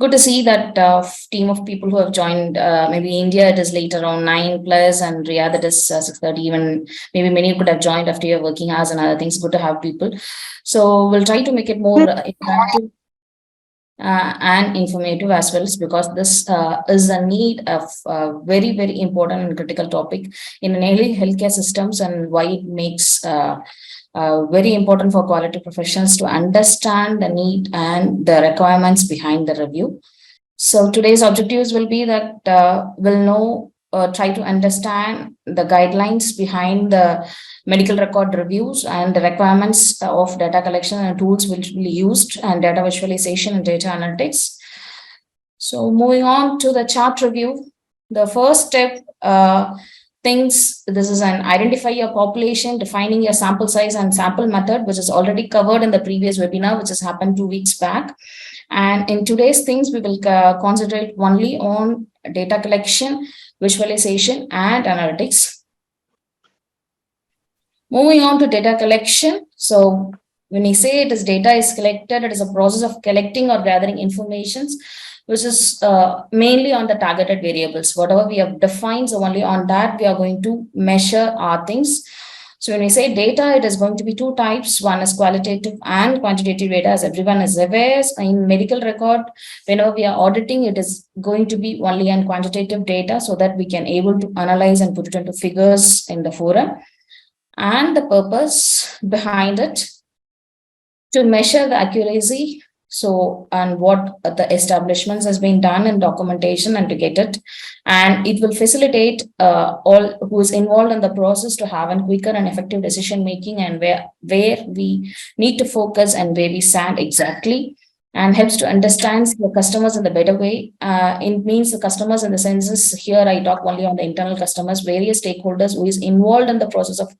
good to see that team of people who have joined. Maybe India, it is later on 9 plus, and Riyadh, it is 6:30. Even maybe many could have joined after your working hours and other things. Good to have people. So we'll try to make it more interactive and informative as well, because this is a need of very, very important and critical topic in early healthcare systems, and why it makes very important for quality professionals to understand the need and the requirements behind the review. So today's objectives will be that try to understand the guidelines behind the medical record reviews and the requirements of data collection and tools which will be used, and data visualization and data analytics. So moving on to the chart review, the first step this is an identify your population, defining your sample size and sample method, which is already covered in the previous webinar, which has happened 2 weeks back. And in today's things, we will concentrate only on data collection, visualization, and analytics. Moving on to data collection. So when we say it is data is collected, it is a process of collecting or gathering informations, which is mainly on the targeted variables. Whatever we have defined, so only on that we are going to measure our things. So when we say data, it is going to be 2 types. One is qualitative and quantitative data, as everyone is aware. In medical record, whenever we are auditing, it is going to be only on quantitative data, so that we can able to analyze and put it into figures in the forum. And the purpose behind it, to measure the accuracy, so and what the establishments has been done in documentation, and to get it, and it will facilitate all who is involved in the process to have a quicker and effective decision making, and where we need to focus and where we stand exactly, and helps to understand the customers in the better way. It means the customers in the senses here I talk only on the internal customers, various stakeholders who is involved in the process of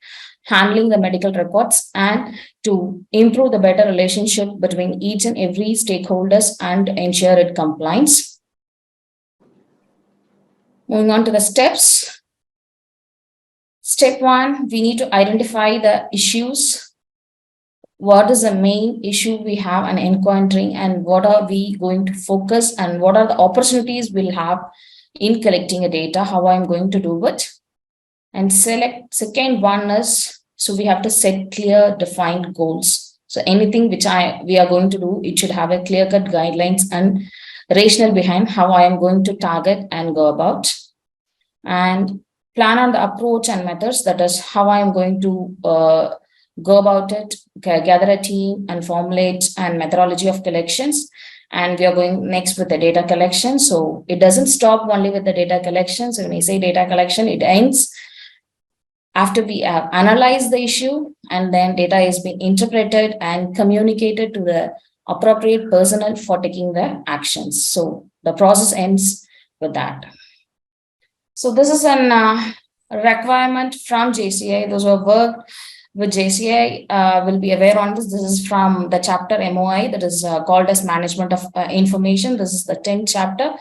handling the medical records, and to improve the better relationship between each and every stakeholders and ensure it compliance. Moving on to the steps. Step 1, we need to identify the issues. What is the main issue we have and encountering, and what are we going to focus, and what are the opportunities we'll have in collecting a data, how I'm going to do it. And second one is, so we have to set clear defined goals. So anything which we are going to do, it should have a clear cut guidelines and rationale behind how I am going to target and go about. And plan on the approach and methods, that is how I am going to go about it, gather a team and formulate and methodology of collections. And we are going next with the data collection. So it doesn't stop only with the data collection. So when we say data collection, it ends after we have analyzed the issue, and then data is being interpreted and communicated to the appropriate personnel for taking the actions. So the process ends with that. So this is an requirement from JCI. Those who have worked with JCI will be aware on this. This is from the chapter MOI, that is called as Management of Information. This is the 10th chapter.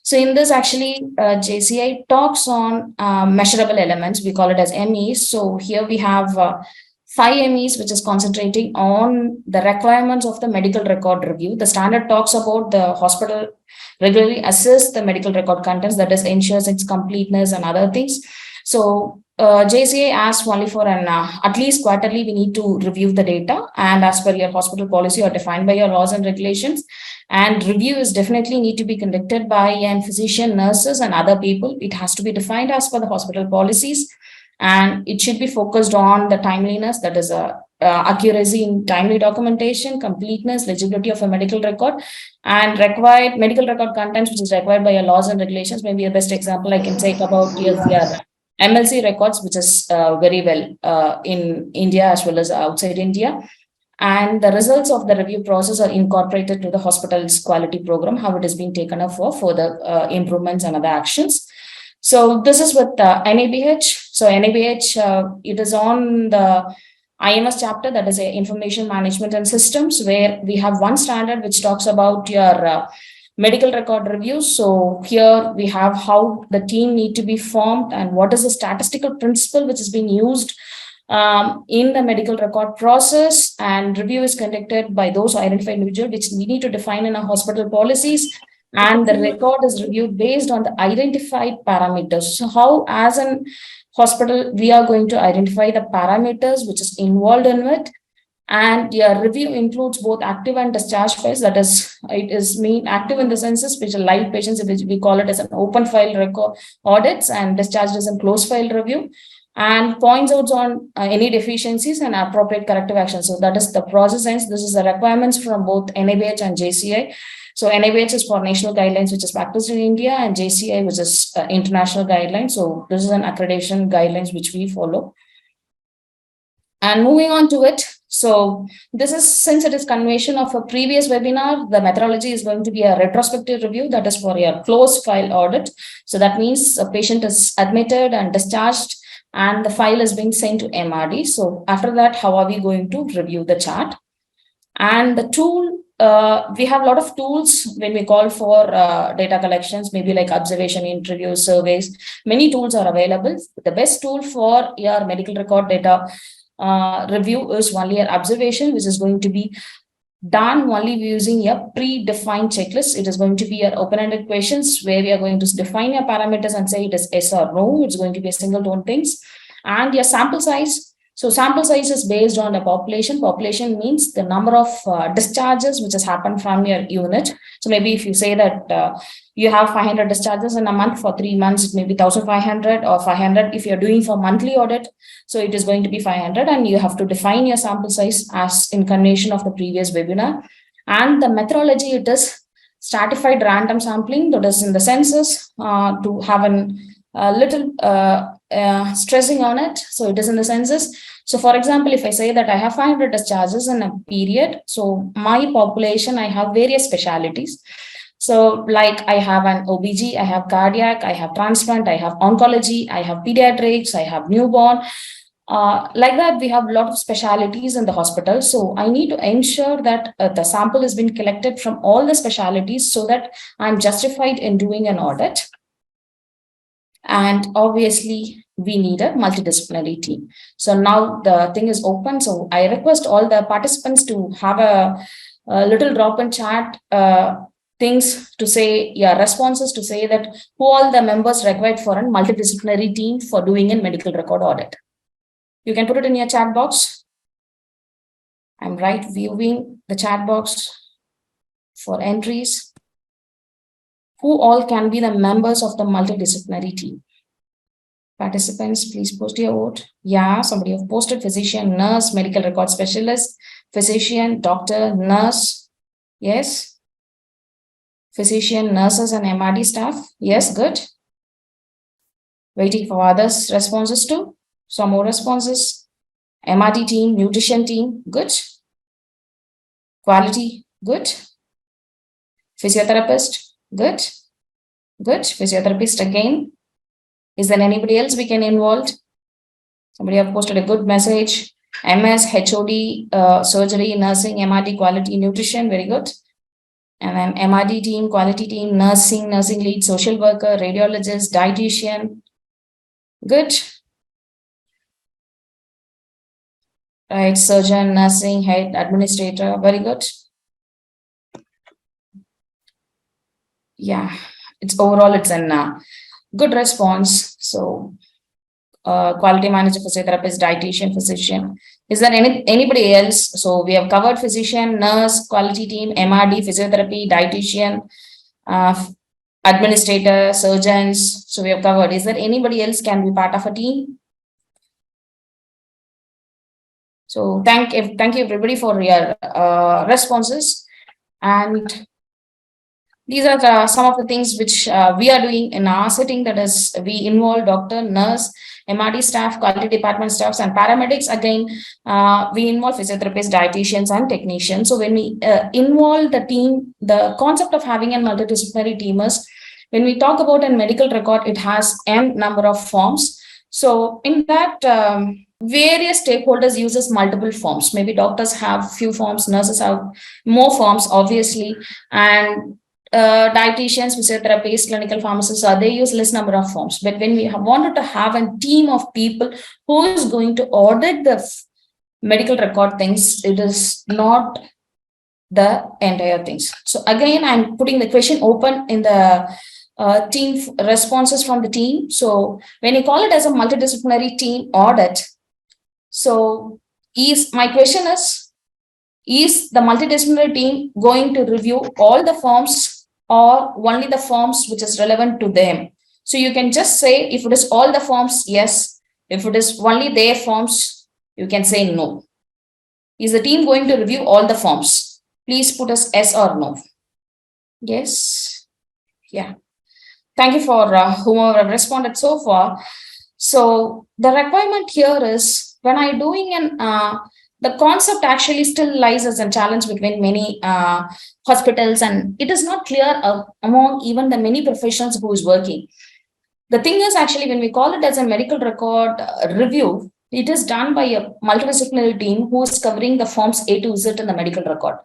So in this, actually, JCI talks on measurable elements. We call it as MEs. So here we have 5 MEs, which is concentrating on the requirements of the medical record review. The standard talks about the hospital regularly assess the medical record contents, that is ensures its completeness and other things. So JCA asks only for an at least quarterly we need to review the data, and as per your hospital policy or defined by your laws and regulations. And review is definitely need to be conducted by an physician, nurses, and other people. It has to be defined as per the hospital policies, and it should be focused on the timeliness, that is accuracy in timely documentation, completeness, legibility of a medical record, and required medical record contents, which is required by your laws and regulations. Maybe a best example I can take about your MLC records, which is very well in India as well as outside India. And the results of the review process are incorporated to the hospital's quality program, how it is being taken up for further improvements and other actions. So this is with NABH. So NABH, it is on the IMS chapter, that is a information management and systems, where we have one standard which talks about your medical record reviews. So here we have how the team need to be formed, and what is the statistical principle which is being used in the medical record process. And review is conducted by those identified individuals, which we need to define in our hospital policies. and the record is reviewed based on the identified parameters. So how, as an hospital, we are going to identify the parameters which is involved in it, and your review includes both active and discharge files. That is, it is mean active in the census, which are live patients, which we call it as an open file record audits, and discharged as a closed file review, and points out on any deficiencies and appropriate corrective actions. So that is the process sense. This is the requirements from both NABH and JCI. So NABH is for national guidelines, which is practiced in India, and JCI, which is international guidelines. So this is an accreditation guidelines which we follow. And moving on to it, so this is, since it is continuation of a previous webinar, the methodology is going to be a retrospective review, that is for your closed file audit. So that means a patient is admitted and discharged and the file is being sent to MRD. So after that, how are we going to review the chart? And the tool, we have a lot of tools when we call for data collections, maybe like observation, interviews, surveys. Many tools are available. The best tool for your medical record data review is only an observation, which is going to be done only using a predefined checklist. It is going to be your open-ended questions where we are going to define your parameters and say it is yes or no. It's going to be a single tone things. And your sample size. So sample size is based on the population. Population means the number of discharges which has happened from your unit. So maybe if you say that you have 500 discharges in a month for 3 months, it may be 1,500 or 500. If you're doing for monthly audit, so it is going to be 500, and you have to define your sample size as in continuation of the previous webinar. And the methodology, it is stratified random sampling, that is in the census, to have a little stressing on it. So it is in the census. So for example, if I say that I have 500 discharges in a period, so my population, I have various specialities. So like I have an OBG, I have cardiac, I have transplant, I have oncology, I have pediatrics, I have newborn. Like that, we have a lot of specialities in the hospital. So I need to ensure that the sample has been collected from all the specialities so that I'm justified in doing an audit. And obviously, we need a multidisciplinary team. So now the thing is open. So I request all the participants to have a little drop-in chat things to say, responses to say that who all the members required for a multidisciplinary team for doing a medical record audit. You can put it in your chat box. I'm right viewing the chat box for entries. Who all can be the members of the multidisciplinary team? Participants, please post your vote. Yeah, somebody have posted: physician, nurse, medical record specialist, physician, doctor, nurse. Yes. Physician, nurses, and MRD staff. Yes, good. Waiting for others' responses too. Some more responses. MRD team, nutrition team, good. Quality, good. Physiotherapist, good. Good. Physiotherapist again. Is there anybody else we can involve? Somebody have posted a good message. MS, HOD, surgery, nursing, MRD, quality, nutrition, very good. And then MRD team, quality team, nursing, nursing lead, social worker, radiologist, dietitian. Good. Right, surgeon, nursing, head, administrator, very good. Yeah, it's overall, it's a good response. So quality manager, physiotherapist, dietitian, physician. Is there anybody else? So we have covered physician, nurse, quality team, MRD, physiotherapy, dietitian, administrator, surgeons. So we have covered. Is there anybody else can be part of a team? So thank you everybody for your responses. And these are some of the things which we are doing in our setting. That is, we involve doctor, nurse, MRD staff, quality department staffs, and paramedics. Again, we involve physiotherapists, dietitians, and technicians. So when we involve the team, the concept of having a multidisciplinary team is, when we talk about a medical record, it has n number of forms. So in that, various stakeholders uses multiple forms. Maybe doctors have few forms, nurses have more forms, obviously, and dietitians, physiotherapists, clinical pharmacists, they use less number of forms. But when we wanted to have a team of people who is going to audit the medical record things, it is not the entire things. So again, I'm putting the question open in the team responses from the team. So when you call it as a multidisciplinary team audit, so my question is the multidisciplinary team going to review all the forms or only the forms which is relevant to them? So you can just say if it is all the forms, yes. If it is only their forms, you can say no. Is the team going to review all the forms? Please put as yes or no. Yes. Yeah. Thank you for whomever responded so far. So the requirement here is when I'm doing the concept actually still lies as a challenge between many hospitals, and it is not clear among even the many professionals who is working. The thing is actually when we call it as a medical record review, it is done by a multidisciplinary team who is covering the forms A to Z in the medical record.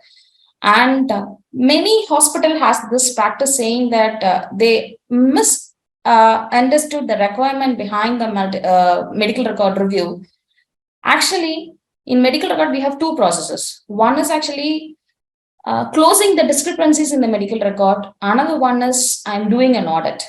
And many hospital has this practice saying that they understood the requirement behind the medical record review. Actually, in medical record, we have two processes. One is actually closing the discrepancies in the medical record. Another one is I'm doing an audit.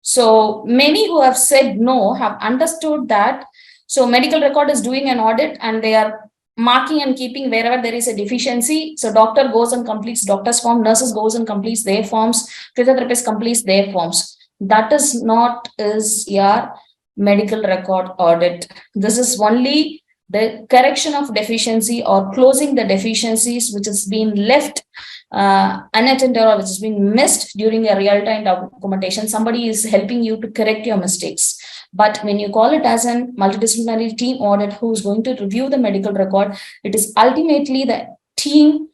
So many who have said no have understood that. So medical record is doing an audit and they are marking and keeping wherever there is a deficiency. So doctor goes and completes doctor's form, nurses goes and completes their forms, physiotherapist completes their forms. That is not is your medical record audit. This is only the correction of deficiency or closing the deficiencies which has been left unattended or which has been missed during a real-time documentation. Somebody is helping you to correct your mistakes. But when you call it as a multidisciplinary team audit who is going to review the medical record, it is ultimately the team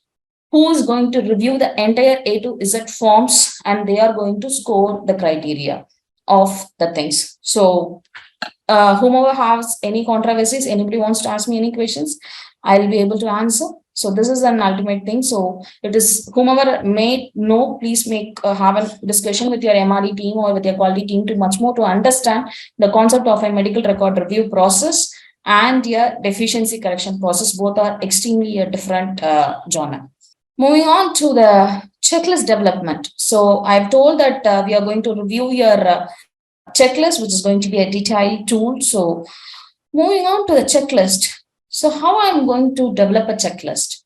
who is going to review the entire A to Z forms and they are going to score the criteria of the things. So whomever has any controversies, anybody wants to ask me any questions, I'll be able to answer. So this is an ultimate thing. So it is whomever may know, please have a discussion with your MRD team or with your quality team to much more to understand the concept of a medical record review process and your deficiency correction process. Both are extremely different genre. Moving on to the checklist development. So I've told that we are going to review your checklist, which is going to be a detailed tool. So moving on to the checklist. So how I'm going to develop a checklist?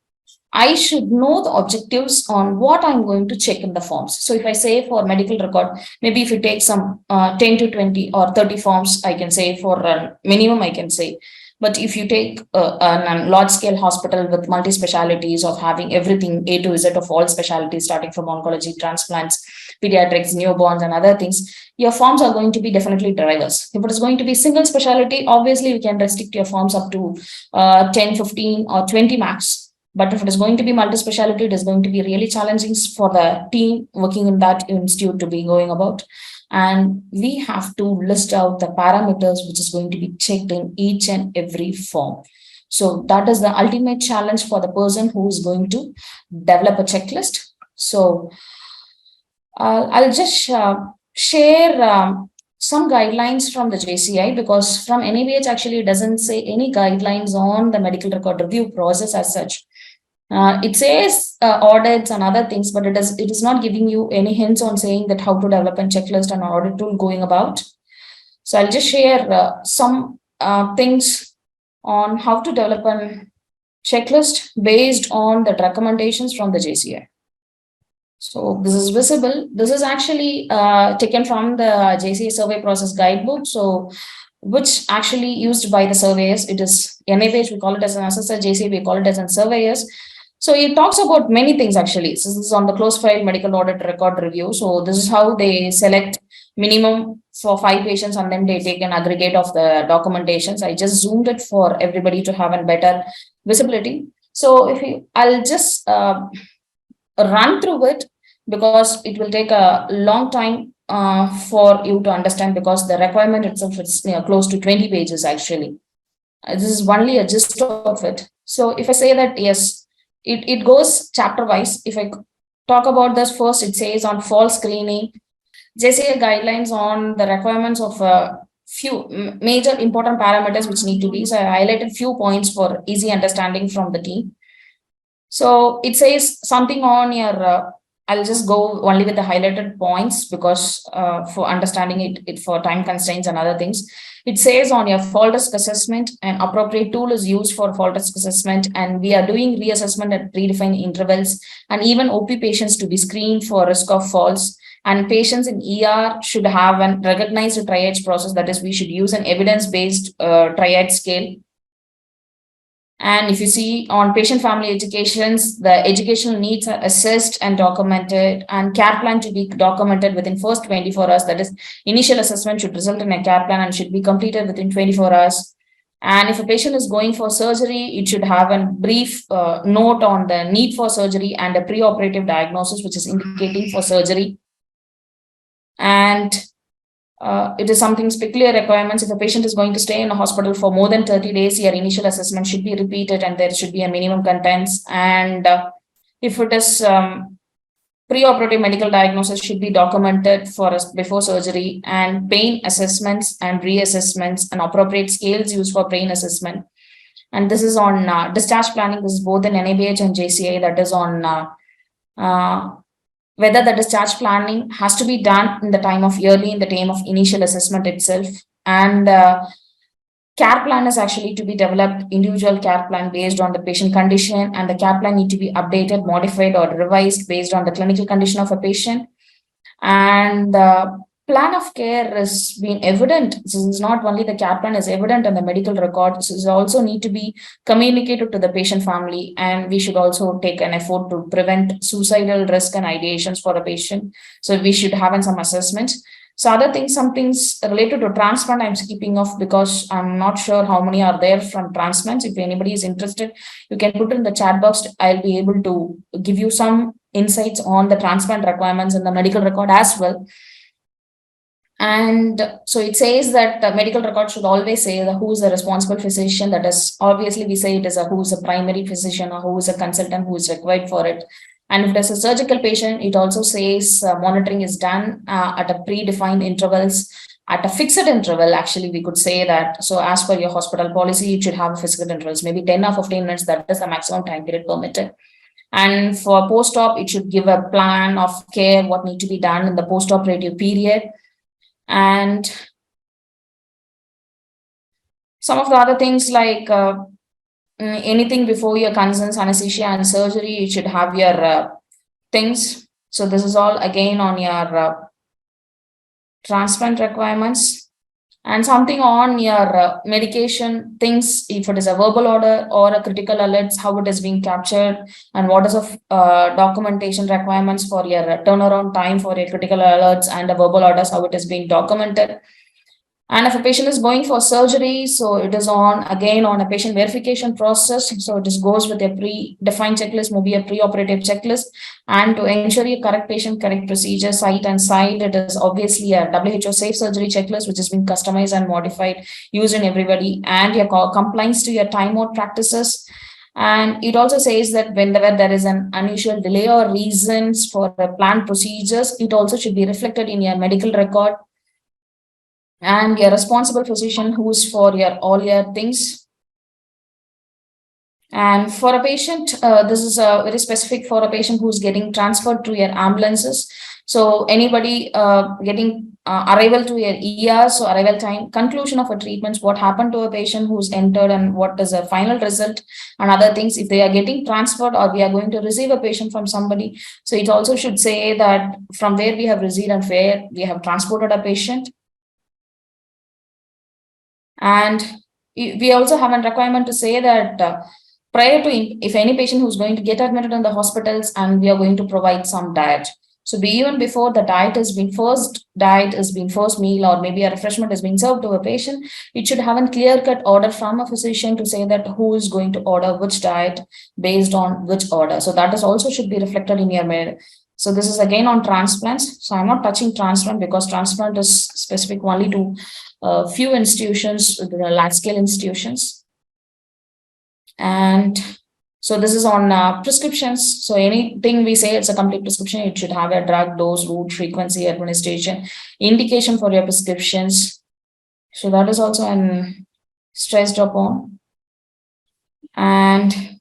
I should know the objectives on what I'm going to check in the forms. So if I say for medical record, maybe if you take some 10 to 20 or 30 forms, I can say for minimum, I can say. But if you take a large scale hospital with multi specialties of having everything A to Z of all specialties, starting from oncology, transplants, pediatrics, newborns, and other things, your forms are going to be definitely diverse. If it is going to be single specialty, obviously we can restrict your forms up to 10, 15, or 20 max. But if it is going to be multi-speciality, it is going to be really challenging for the team working in that institute to be going about. And we have to list out the parameters which is going to be checked in each and every form. So that is the ultimate challenge for the person who is going to develop a checklist. So I'll just share some guidelines from the JCI, because from NABH actually it doesn't say any guidelines on the medical record review process as such. It says audits and other things, but it is not giving you any hints on saying that how to develop a checklist and audit tool going about. So I'll just share some things on how to develop a checklist based on the recommendations from the JCI. So this is visible. This is actually taken from the JCI survey process guidebook. So which actually used by the surveyors. It is NABH, we call it as an assessor, JCI, we call it as an surveyors. So it talks about many things actually. So this is on the closed file medical audit record review. So this is how they select minimum for 5 patients and then they take an aggregate of the documentations. I just zoomed it for everybody to have a better visibility. So I'll just run through it because it will take a long time for you to understand, because the requirement itself is close to 20 pages actually. This is only a gist of it. So if I say that, yes, it goes chapter wise. If I talk about this first, it says on false screening, JCA guidelines on the requirements of few major important parameters which need to be. So I highlighted few points for easy understanding from the team. So it says something on your, I'll just go only with the highlighted points because for understanding it for time constraints and other things. It says on your fault risk assessment, an appropriate tool is used for fault risk assessment, and we are doing reassessment at predefined intervals, and even OP patients to be screened for risk of falls. And patients in ER should have an recognized triage process. That is, we should use an evidence-based triage scale. And if you see on patient family educations, the educational needs are assessed and documented, and care plan to be documented within first 24 hours. That is, initial assessment should result in a care plan and should be completed within 24 hours. And if a patient is going for surgery, it should have a brief note on the need for surgery and a preoperative diagnosis, which is indicating for surgery. And it is something peculiar requirements. If a patient is going to stay in a hospital for more than 30 days, your initial assessment should be repeated and there should be a minimum contents. And if it is preoperative medical diagnosis should be documented for us before surgery, and pain assessments and reassessments and appropriate scales used for pain assessment. And this is on discharge planning. This is both in NABH and JCI. That is on whether the discharge planning has to be done in the time of yearly, in the time of initial assessment itself. And care plan is actually to be developed, individual care plan based on the patient condition, and the care plan need to be updated, modified, or revised based on the clinical condition of a patient. And the plan of care is being evident. This is not only the care plan is evident in the medical record, this is also need to be communicated to the patient family, and we should also take an effort to prevent suicidal risk and ideations for a patient. So we should have some assessments. So other things, some things related to transplant, I'm skipping off because I'm not sure how many are there from transplants. If anybody is interested, you can put in the chat box. I'll be able to give you some insights on the transplant requirements in the medical record as well. And so it says that the medical record should always say who is the responsible physician. That is, obviously we say it is who is a primary physician or who is a consultant who is required for it. And if there's a surgical patient, it also says monitoring is done at a predefined intervals, at a fixed interval. Actually, we could say that. So as per your hospital policy, it should have fixed intervals, maybe 10 or 15 minutes. That is the maximum time period permitted. And for post-op, it should give a plan of care, what need to be done in the post-operative period. And some of the other things like anything before your concerns, anesthesia and surgery, you should have your things. So this is all again on your transplant requirements. And something on your medication things, if it is a verbal order or a critical alerts, how it is being captured, and what is of documentation requirements for your turnaround time for your critical alerts and the verbal orders, how it is being documented. And if a patient is going for surgery, so it is on again on a patient verification process. So it just goes with a predefined checklist, maybe a preoperative checklist. And to ensure your correct patient, correct procedure, site and site, it is obviously a WHO safe surgery checklist, which has been customized and modified, used in everybody, and your compliance to your time out practices. And it also says that whenever there is an unusual delay or reasons for the planned procedures, it also should be reflected in your medical record. And your responsible physician who's for your all your things. And for a patient, this is very specific for a patient who's getting transferred to your ambulances. So anybody getting arrival to your ER, so arrival time, conclusion of a treatments, what happened to a patient who's entered and what is the final result and other things. If they are getting transferred or we are going to receive a patient from somebody, so it also should say that from where we have received and where we have transported a patient. And we also have a requirement to say that prior to, if any patient who's going to get admitted in the hospitals, and we are going to provide some diet. So even before the diet has been first meal, or maybe a refreshment has been served to a patient, it should have a clear-cut order from a physician to say that who is going to order which diet based on which order. So that is also should be reflected in your mail. So this is again on transplants. So I'm not touching transplant because transplant is specific only to few institutions, the large scale institutions. And so this is on prescriptions. So anything we say it's a complete prescription, it should have a drug, dose, route, frequency, administration, indication for your prescriptions. So that is also stressed upon. And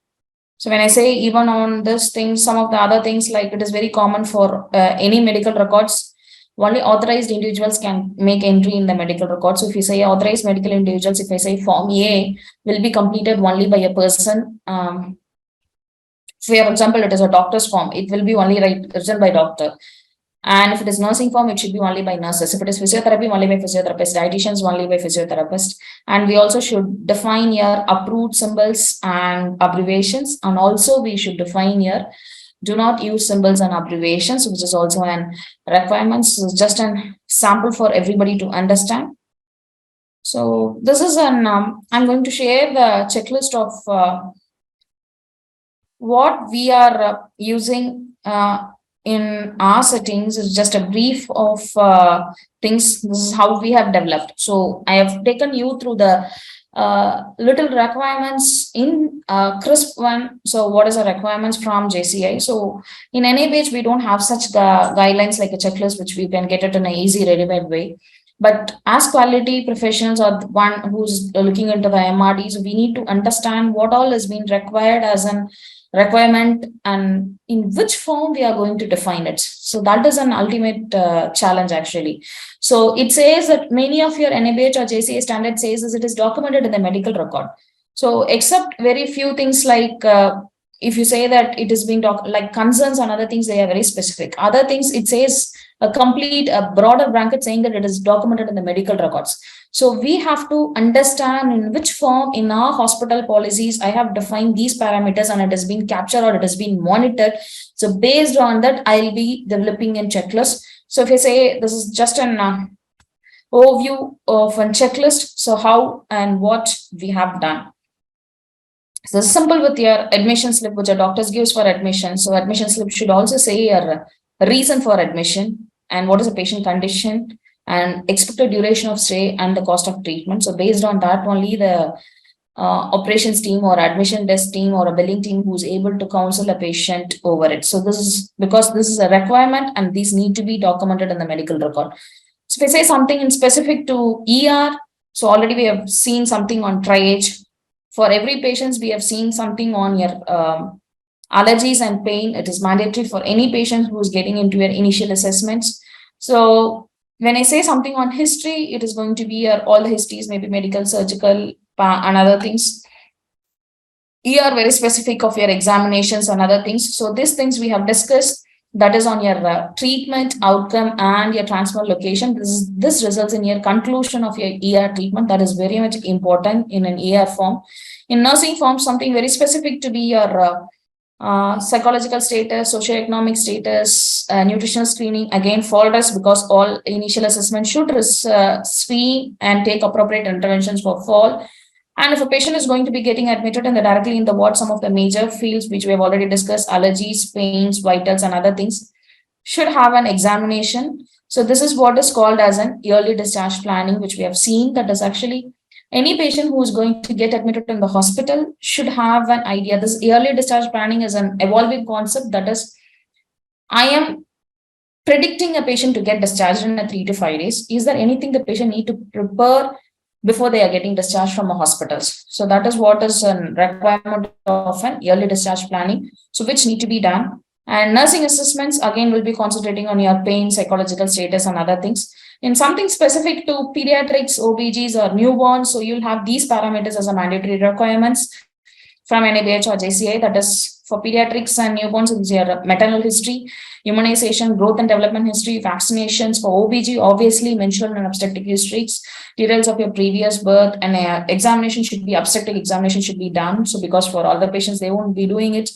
So when I say even on this thing, some of the other things, like it is very common for any medical records, only authorized individuals can make entry in the medical record. So if you say authorized medical individuals, if I say Form A will be completed only by a person. For example, it is a doctor's form, it will be only written by doctor. And if it is nursing form, it should be only by nurses. If it is physiotherapy, only by physiotherapists, dietitians, only by physiotherapists. And we also should define your approved symbols and abbreviations. And also we should define your do not use symbols and abbreviations, which is also an requirement. So just a sample for everybody to understand. So this is an, I'm going to share the checklist of what we are using in our settings. Is just a brief of things. This is how we have developed. So I have taken you through the little requirements in crisp one. So what is the requirements from JCI? So in any page we don't have such guidelines like a checklist which we can get it in an easy ready-made way. But as quality professionals or the one who's looking into the MRDs, we need to understand what all is being required as an requirement and in which form we are going to define it. So that is an ultimate challenge actually. So it says that many of your NABH or JCA standard says is it is documented in the medical record. So except very few things like if you say that it is being like concerns and other things, they are very specific. Other things it says a broader blanket saying that it is documented in the medical records. So we have to understand in which form in our hospital policies I have defined these parameters and it has been captured or it has been monitored. So based on that, I'll be developing a checklist. So if I say this is just an overview of a checklist, so how and what we have done. So simple with your admission slip, which a doctor gives for admission. So admission slip should also say your reason for admission and what is the patient condition and expected duration of stay and the cost of treatment. So based on that, only the operations team or admission desk team or a billing team who's able to counsel a patient over it. So this is because this is a requirement and these need to be documented in the medical record. So if I say something in specific to ER, so already we have seen something on triage. For every patient, we have seen something on your allergies and pain. It is mandatory for any patient who is getting into your initial assessments. So when I say something on history, it is going to be your all the histories, maybe medical, surgical, and other things. ER very specific of your examinations and other things. So these things we have discussed. That is on your treatment outcome and your transfer location. This results in your conclusion of your ER treatment. That is very much important in an ER form. In nursing form, something very specific to be your psychological status, socioeconomic status, nutritional screening. Again, fall rest because all initial assessment should screen and take appropriate interventions for fall. And if a patient is going to be getting admitted and directly in the ward, some of the major fields which we have already discussed, allergies, pains, vitals, and other things, should have an examination. So this is what is called as an early discharge planning, which we have seen that is actually any patient who is going to get admitted in the hospital should have an idea. This early discharge planning is an evolving concept. That is, I am predicting a patient to get discharged in 3 to 5 days. Is there anything the patient need to prepare before they are getting discharged from a hospitals? So that is what is a requirement of an early discharge planning, so which need to be done. And nursing assessments again will be concentrating on your pain, psychological status, and other things. In something specific to pediatrics, OBGs, or newborns, so you'll have these parameters as a mandatory requirements from NABH or JCI. That is for pediatrics and newborns, it's your maternal history, immunization, growth and development history, vaccinations. For OBG, obviously menstrual and obstetric histories, details of your previous birth, and examination should be obstetric examination should be done. So because for all the patients, they won't be doing it.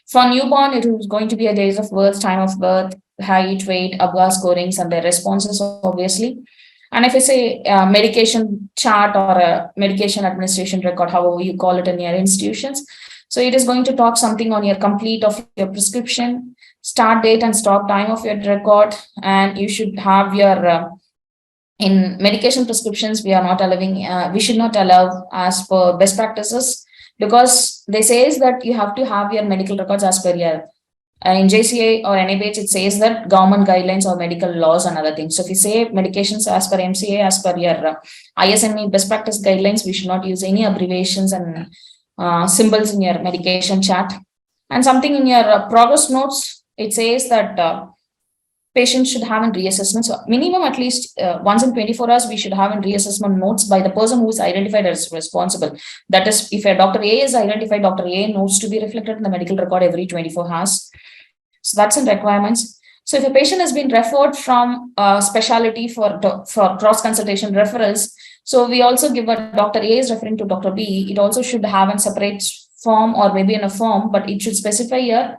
For newborn, it is going to be a days of birth, time of birth, height, weight, ABGA scorings, and their responses, obviously. And if I say medication chart or a medication administration record, however you call it in your institutions, so it is going to talk something on your complete of your prescription, start date and stop time of your record, and you should have your in medication prescriptions. We are not allowing, we should not allow as per best practices, because they says that you have to have your medical records as per your in JCA or NABH, it says that government guidelines or medical laws and other things. So if you say medications as per MCA, as per your ISME best practice guidelines, we should not use any abbreviations and symbols in your medication chart. And something in your progress notes, it says that patients should have a reassessment. So minimum at least once in 24 hours, we should have a reassessment notes by the person who is identified as responsible. That is, if a Dr. A is identified, Dr. A notes to be reflected in the medical record every 24 hours. So that's in requirements. So if a patient has been referred from specialty for cross consultation referrals, so we also give a Dr. A is referring to Dr. B. It also should have a separate form or maybe in a form, but it should specify your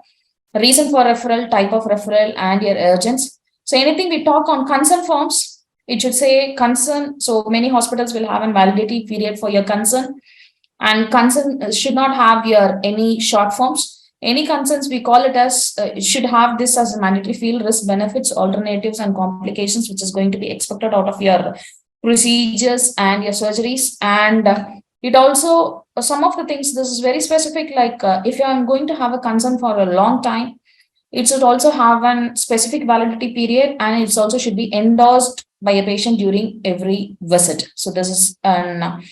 reason for referral, type of referral, and your urgence. So anything we talk on consent forms, it should say concern. So many hospitals will have a validity period for your concern, and concern should not have your any short forms. Any concerns, we call it as it should have this as a mandatory field: risk, benefits, alternatives, and complications, which is going to be expected out of your procedures and your surgeries. And it also, some of the things, this is very specific, like if I'm going to have a concern for a long time, it should also have a specific validity period, and it also should be endorsed by a patient during every visit. So this is an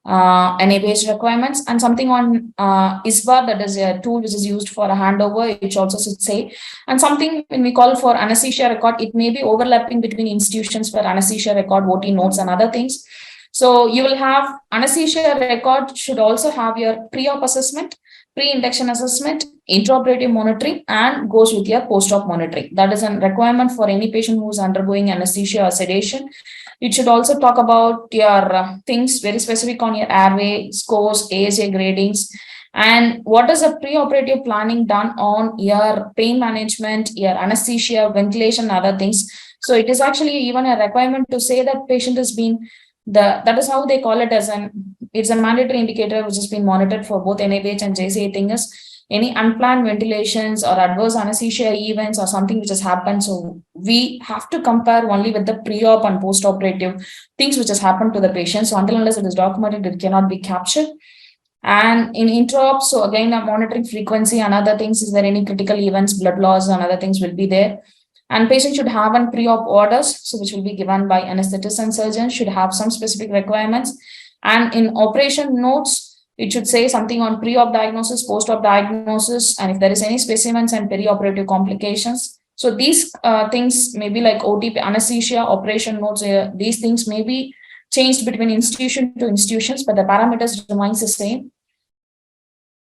NA-based requirements. And something on ISBA, that is a tool which is used for a handover, which also should say. And something when we call for anesthesia record, it may be overlapping between institutions for anesthesia record, OT notes, and other things. So you will have anesthesia record should also have your pre-op assessment, pre-induction assessment, intraoperative monitoring, and goes with your post-op monitoring. That is a requirement for any patient who is undergoing anesthesia or sedation. It should also talk about your things very specific on your airway scores, ASA gradings, and what is the pre-operative planning done on your pain management, your anesthesia, ventilation, other things. So it is actually even a requirement to say that patient has been that is how they call it as it's a mandatory indicator which has been monitored for both NABH and JCA thing is any unplanned ventilations or adverse anesthesia events or something which has happened. So we have to compare only with the pre-op and post-operative things which has happened to the patient. So until unless it is documented, it cannot be captured. And in intra-op, so again, monitoring frequency and other things. Is there any critical events, blood loss, and other things will be there. And patient should have an pre-op orders, so which will be given by anesthetist and surgeon, should have some specific requirements. And in operation notes, it should say something on pre-op diagnosis, post-op diagnosis, and if there is any specimens and perioperative complications. So these things may be like OTP, anesthesia, operation notes, these things may be changed between institution to institutions, but the parameters remains the same.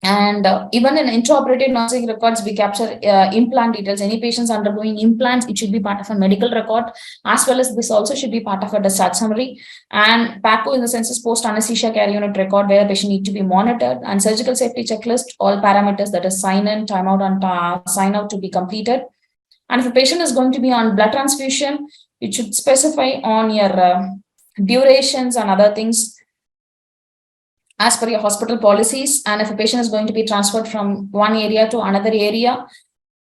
And even in intraoperative nursing records, we capture implant details. Any patients undergoing implants, it should be part of a medical record, as well as this also should be part of a discharge summary. And PACO in the sense is post anesthesia care unit record, where the patient need to be monitored, and surgical safety checklist, all parameters, that is sign in, time out, and sign out to be completed. And if a patient is going to be on blood transfusion, it should specify on your durations and other things as per your hospital policies. And if a patient is going to be transferred from one area to another area,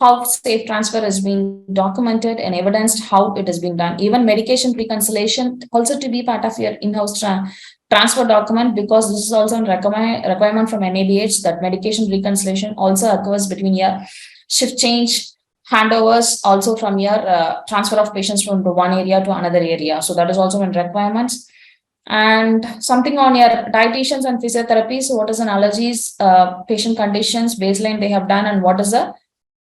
how safe transfer is being documented and evidenced, how it has been done. Even medication reconciliation also to be part of your in-house transfer document, because this is also a requirement from NABH that medication reconciliation also occurs between your shift change, handovers, also from your transfer of patients from one area to another area. So that is also in requirements. And something on your dietitians and physiotherapy. So what is an allergies, patient conditions, baseline they have done, and what is the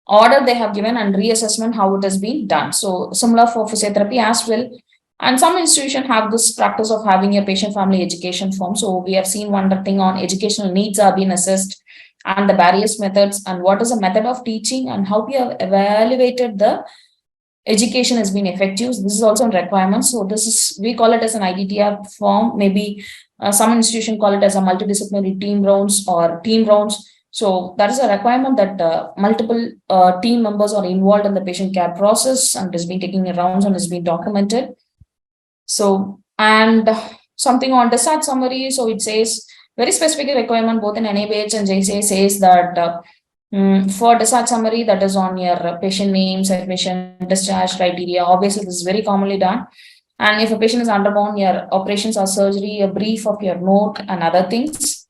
order they have given, and reassessment, how it has been done. So similar for physiotherapy as well. And some institutions have this practice of having a patient family education form. So we have seen one thing on educational needs are being assessed, and the various methods, and what is the method of teaching, and how we have evaluated the education has been effective. This is also a requirement. So this is, we call it as an IDTR form. Maybe some institution call it as a multidisciplinary team rounds or team rounds. So that is a requirement that multiple team members are involved in the patient care process, and is being taking rounds and is being documented. So, and something on discharge summary. So it says very specific requirement both in NABH and JCA says that for discharge summary, that is on your patient names, admission, discharge criteria. Obviously, this is very commonly done. And if a patient is undergone your operations or surgery, a brief of your note and other things.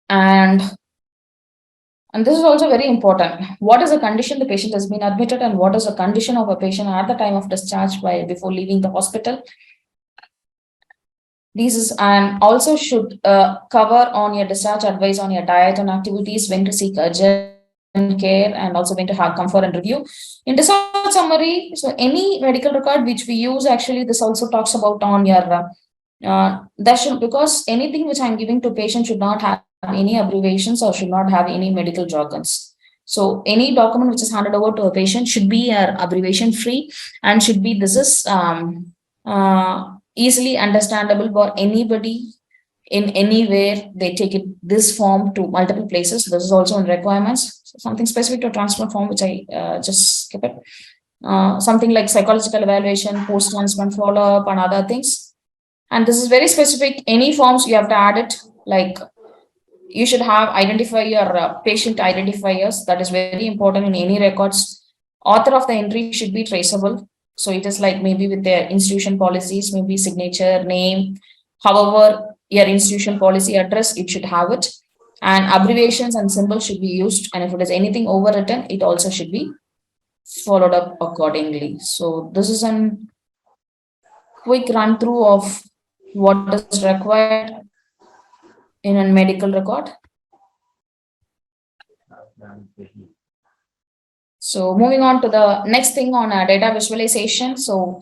And this is also very important. What is the condition the patient has been admitted, and what is the condition of a patient at the time of discharge before leaving the hospital? This is and also should cover on your discharge advice on your diet and activities, when to seek urgent care, and also when to have comfort and review. In discharge summary, so any medical record which we use, actually, this also talks about on your that should, because anything which I'm giving to patient should not have any abbreviations or should not have any medical jargons. So any document which is handed over to a patient should be abbreviation free, and should be this is easily understandable for anybody in anywhere they take it this form to multiple places. This is also in requirements. So something specific to transplant form, which I just skip it. Something like psychological evaluation, post transplant follow up, and other things. And this is very specific. Any forms you have to add it, like you should have identify your patient identifiers. That is very important in any records. Author of the entry should be traceable. So it is like maybe with their institution policies, maybe signature, name, however, your institution policy address, it should have it. And abbreviations and symbols should be used. And if it is anything overwritten, it also should be followed up accordingly. So this is a quick run through of what is required in a medical record. So moving on to the next thing on data visualization. So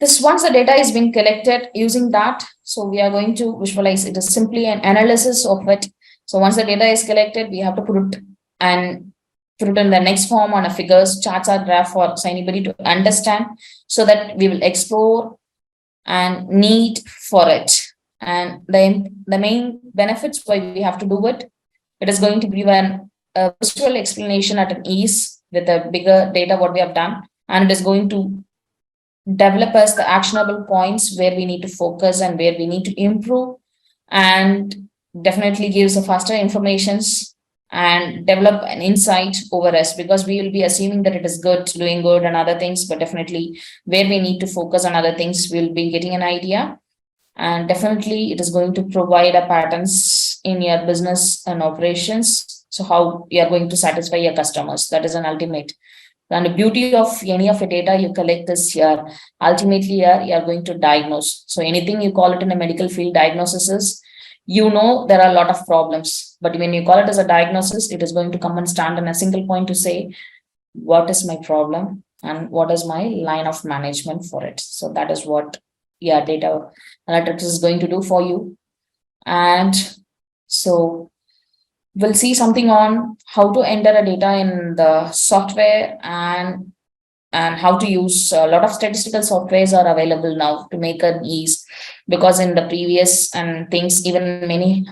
this, once the data is being collected using that, so we are going to visualize it. Is simply an analysis of it. So once the data is collected, we have to put it in the next form on a figures, charts, or graph for so anybody to understand, so that we will explore and need for it. And the main benefits why we have to do it, it is going to give a visual explanation at an ease with a bigger data what we have done, and it is going to develop us the actionable points where we need to focus and where we need to improve, and definitely gives a faster informations and develop an insight over us, because we will be assuming that it is good, doing good and other things, but definitely where we need to focus on other things, we'll be getting an idea. And definitely it is going to provide a patterns in your business and operations, so how you are going to satisfy your customers. That is an ultimate. And the beauty of any of the data you collect is here, ultimately here you are going to diagnose. So anything you call it in a medical field, diagnosis is, there are a lot of problems, but when you call it as a diagnosis, it is going to come and stand on a single point to say what is my problem and what is my line of management for it. So that is what data analytics is going to do for you. And so we'll see something on how to enter a data in the software, and how to use a lot of statistical softwares are available now to make an ease, because in the previous and things, even many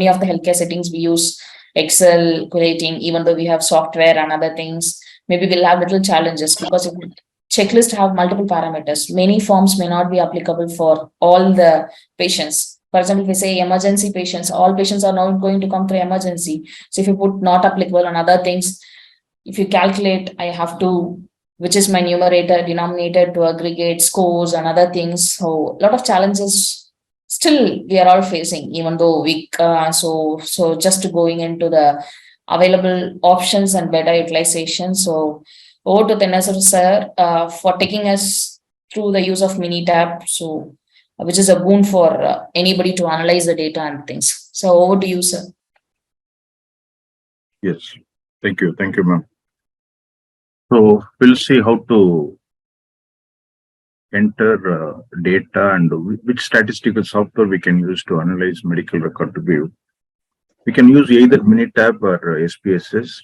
of the healthcare settings we use Excel collating, even though we have software and other things, maybe we'll have little challenges, because if checklist have multiple parameters, many forms may not be applicable for all the patients. For example, if we say emergency patients, all patients are not going to come through emergency. So if you put not applicable on other things, if you calculate, I have to, which is my numerator, denominator to aggregate scores and other things. So a lot of challenges still we are all facing, even though we, so just going into the available options and better utilization. So over to Tenasar sir for taking us through the use of Minitab, so which is a boon for anybody to analyze the data and things. So over to you, sir. Yes, thank you, ma'am. So we'll see how to enter data and which statistical software we can use to analyze medical record review. We can use either Minitab or SPSS.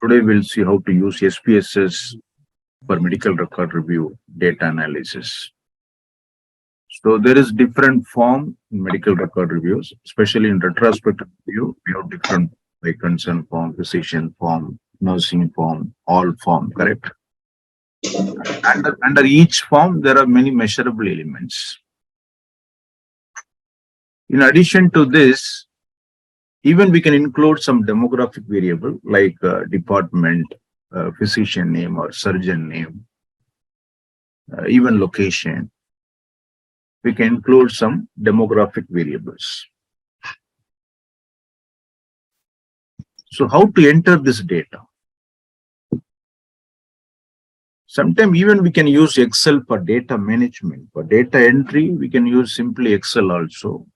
Today we'll see how to use SPSS for medical record review data analysis. So there is different form in medical record reviews, especially in retrospective review. We have different, like consent form, physician form, nursing form, all form, correct? Under each form, there are many measurable elements. In addition to this, even we can include some demographic variable like department, physician name or surgeon name, even location. We can include some demographic variables. So how to enter this data? Sometimes even we can use Excel for data management. For data entry, we can use simply Excel also.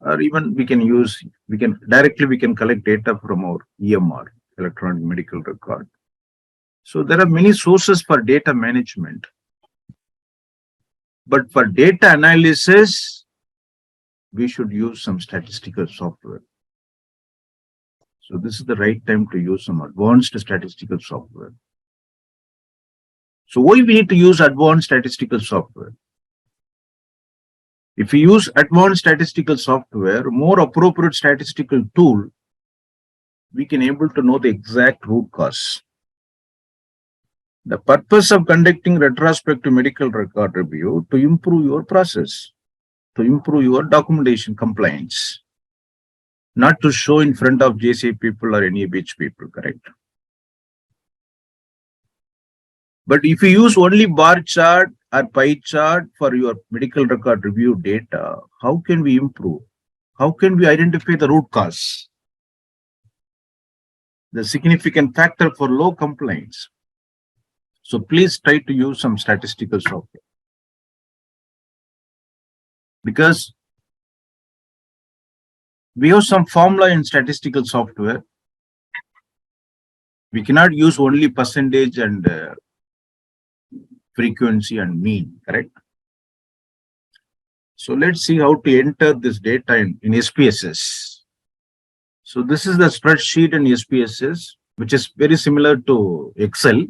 Or even we can collect data from our EMR, electronic medical record. So there are many sources for data management. But for data analysis, we should use some statistical software. So this is the right time to use some advanced statistical software. So why we need to use advanced statistical software? If we use advanced statistical software, more appropriate statistical tool, we can able to know the exact root cause. The purpose of conducting retrospective medical record review to improve your process, to improve your documentation compliance, not to show in front of JC people or any beach people, correct? But if you use only bar chart or pie chart for your medical record review data, how can we improve? How can we identify the root cause? The significant factor for low compliance. So please try to use some statistical software. Because we have some formula in statistical software. We cannot use only percentage and frequency and mean, correct? So let's see how to enter this data in SPSS. So this is the spreadsheet in SPSS, which is very similar to Excel,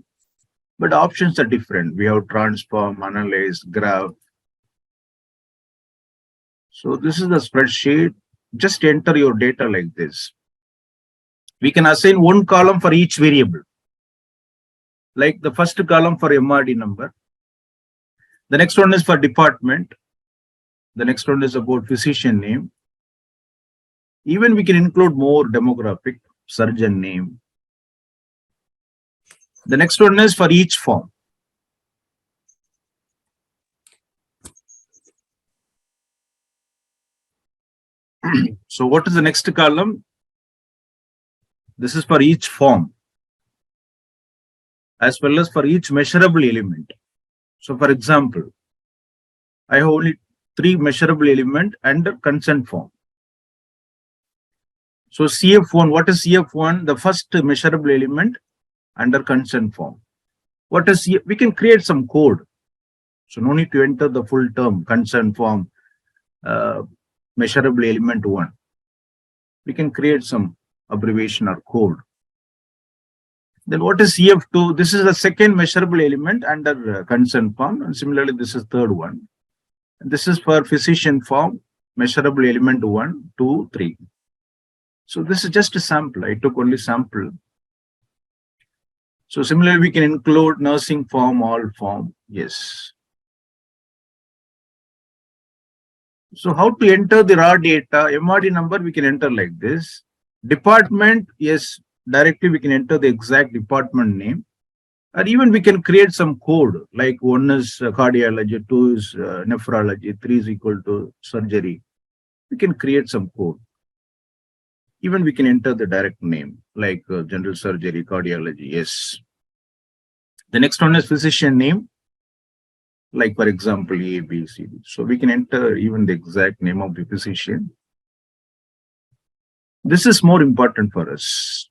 but options are different. We have transform, analyze, graph. So this is the spreadsheet. Just enter your data like this. We can assign one column for each variable. Like the first column for MRD number. The next one is for department. The next one is about physician name. Even we can include more demographic, surgeon name. The next one is for each form. So what is the next column? This is for each form, as well as for each measurable element. So for example, I have only 3 measurable element under consent form. So CF1, what is CF1? The first measurable element under consent form. What is CF? We can create some code. So no need to enter the full term, consent form, measurable element 1. We can create some abbreviation or code. Then what is CF2? This is the second measurable element under consent form, and similarly this is third one. And this is for physician form, measurable element 1, 2, 3. So this is just a sample. I took only sample. So similarly we can include nursing form, all form. Yes. So how to enter the raw data? MRD number we can enter like this. Department, yes, directly we can enter the exact department name. Or even we can create some code, like 1 is cardiology, 2 is nephrology, 3 is equal to surgery. We can create some code. Even we can enter the direct name, like general surgery, cardiology, yes. The next one is physician name, like for example, A, B, C, D. So we can enter even the exact name of the physician. This is more important for us.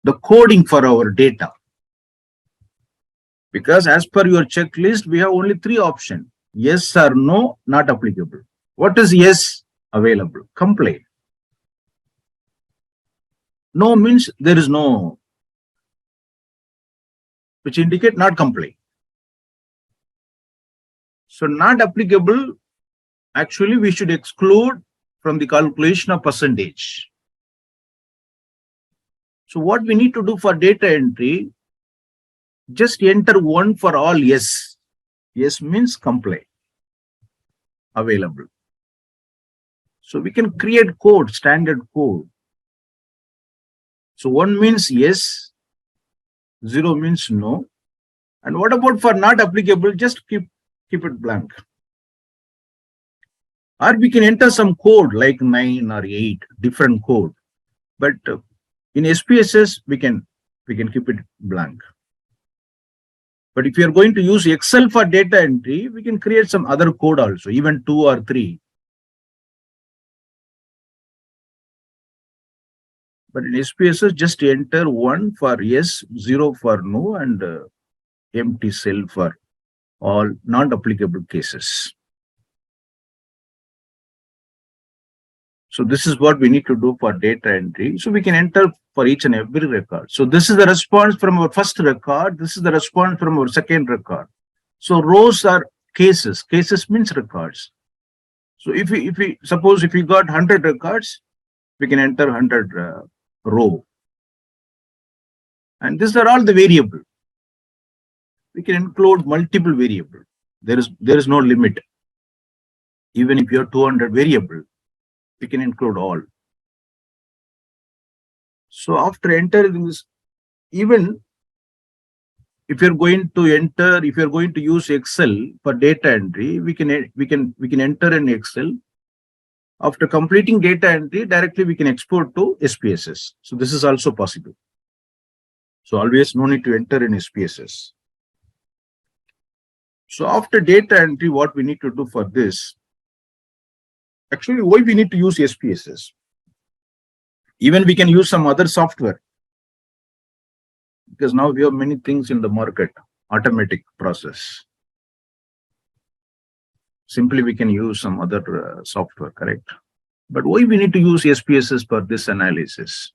The coding for our data. Because as per your checklist, we have only 3 options. Yes or no, not applicable. What is yes? Available. Comply. No means there is no, which indicate not comply. So not applicable, actually we should exclude from the calculation of percentage. So what we need to do for data entry, just enter 1 for all yes. Yes means comply. Available. So we can create code, standard code. So 1 means yes, 0 means no. And what about for not applicable? Just keep it blank. Or we can enter some code like 9 or 8, different code. But in SPSS, we can keep it blank. But if you are going to use Excel for data entry, we can create some other code also, even 2 or 3. But in SPSS, just enter 1 for yes, 0 for no, and empty cell for all non-applicable cases. So this is what we need to do for data entry. So we can enter for each and every record. So this is the response from our first record. This is the response from our second record. So rows are cases. Cases means records. So if we suppose if we got 100 records, we can enter 100 row. And these are all the variable. We can include multiple variable. There is no limit. Even if you have 200 variable, we can include all. So after entering this, even if you're going to enter, if you're going to use Excel for data entry, we can enter in Excel. After completing data entry, directly we can export to SPSS. So this is also possible. So always no need to enter in SPSS. So after data entry, what we need to do for this? Actually, why we need to use SPSS? Even we can use some other software, because now we have many things in the market, automatic process. Simply we can use some other software, correct? But why we need to use SPSS for this analysis?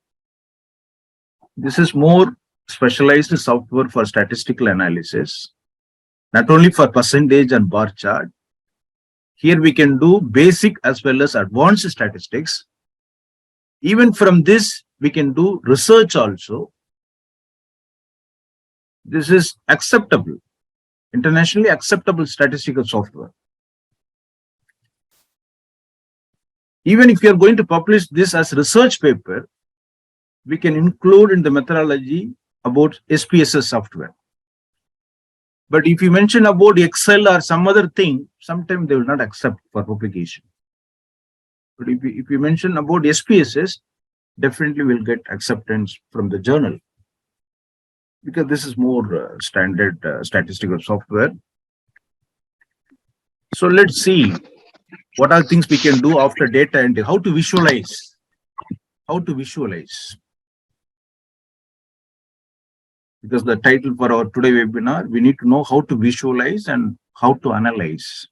This is more specialized software for statistical analysis, not only for percentage and bar chart. Here we can do basic as well as advanced statistics. Even from this, we can do research also. This is acceptable, internationally acceptable statistical software. Even if you are going to publish this as research paper, we can include in the methodology about SPSS software. But if you mention about Excel or some other thing, sometimes they will not accept for publication. But if you mention about SPSS, definitely will get acceptance from the journal, because this is more standard statistical software. So let's see what are things we can do after data entry. How to visualize. How to visualize. Because the title for our today webinar, we need to know how to visualize and how to analyze.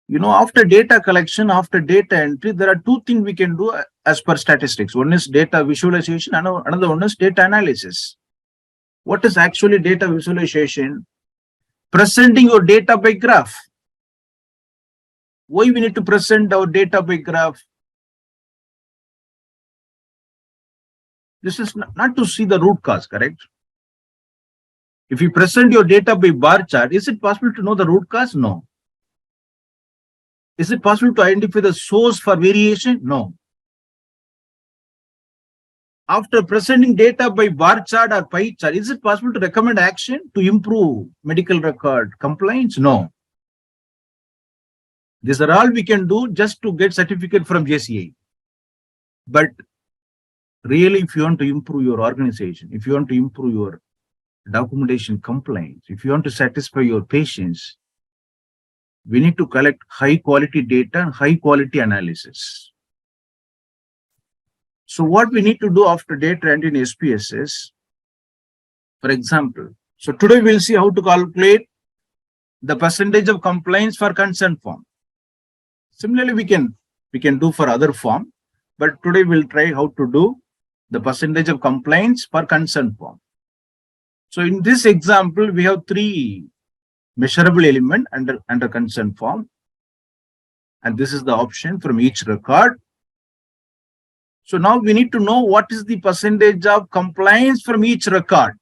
You know, after data collection, after data entry, there are two things we can do as per statistics. One is data visualization and another one is data analysis. What is actually data visualization? Presenting your data by graph. Why we need to present our data by graph? This is not to see the root cause, correct? If you present your data by bar chart, is it possible to know the root cause? No. Is it possible to identify the source for variation? No. After presenting data by bar chart or pie chart, is it possible to recommend action to improve medical record compliance? No. These are all we can do just to get certificate from JCI. But really, if you want to improve your organization, if you want to improve your documentation compliance, if you want to satisfy your patients, we need to collect high quality data and high quality analysis. So what we need to do after data entry in SPSS, for example, so today we'll see how to calculate the percentage of compliance for consent form. Similarly, we can do for other form, but today we'll try how to do the percentage of compliance for consent form. So in this example, we have 3 measurable element under consent form, and this is the option from each record. So now we need to know what is the percentage of compliance from each record.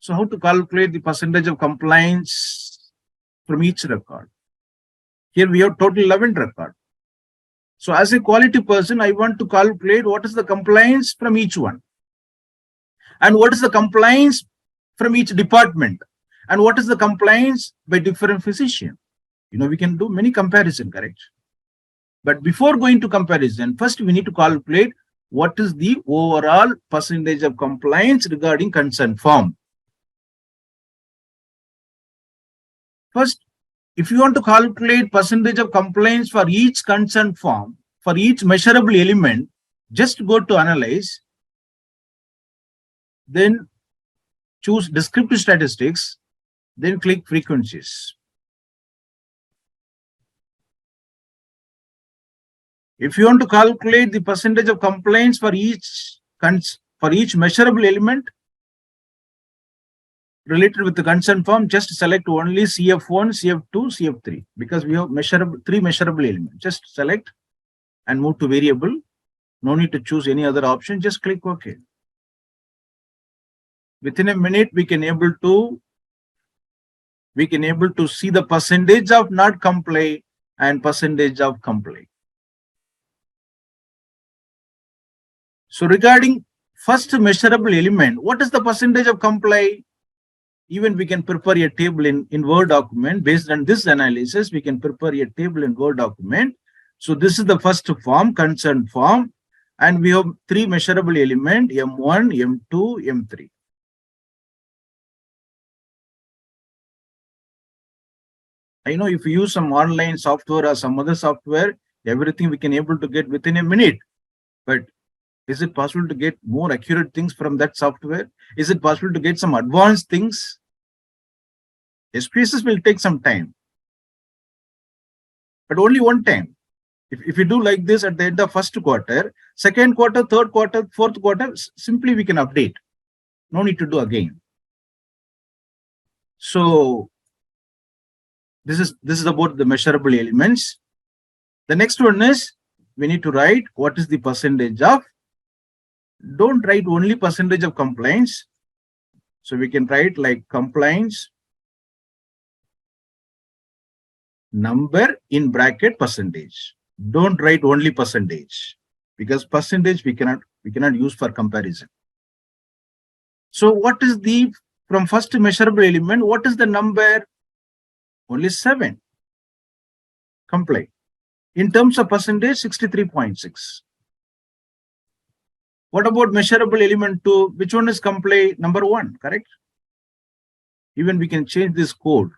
So how to calculate the percentage of compliance from each record? Here we have total 11 record. So as a quality person, I want to calculate what is the compliance from each one, and what is the compliance from each department, and what is the compliance by different physician. You know, we can do many comparison, correct? But before going to comparison, first we need to calculate what is the overall percentage of compliance regarding consent form. First, if you want to calculate percentage of compliance for each consent form, for each measurable element, just go to analyze, then choose descriptive statistics, then click frequencies. If you want to calculate the percentage of compliance for each measurable element related with the consent form, just select only CF1, CF2, CF3, because we have three measurable elements. Just select and move to variable. No need to choose any other option. Just click OK. Within a minute, we can able to see the percentage of not comply and percentage of comply. So regarding first measurable element, what is the percentage of comply? Even we can prepare a table in Word document. Based on this analysis, we can prepare a table in Word document. So this is the first form, consent form, and we have three measurable element, M1, M2, M3. I know if you use some online software or some other software, everything we can able to get within a minute. But is it possible to get more accurate things from that software? Is it possible to get some advanced things? SPSS will take some time, but only one time. If you do like this at the end of first quarter, second quarter, third quarter, fourth quarter, simply we can update. No need to do again. So this is about the measurable elements. The next one is we need to write what is the percentage of. Don't write only percentage of compliance. So we can write like compliance number in bracket percentage. Don't write only percentage, because percentage we cannot use for comparison. So what is the, from first measurable element, what is the number? Only 7 comply. In terms of percentage, 63.6. What about measurable element 2? Which one is comply? Number 1, correct? Even we can change this code.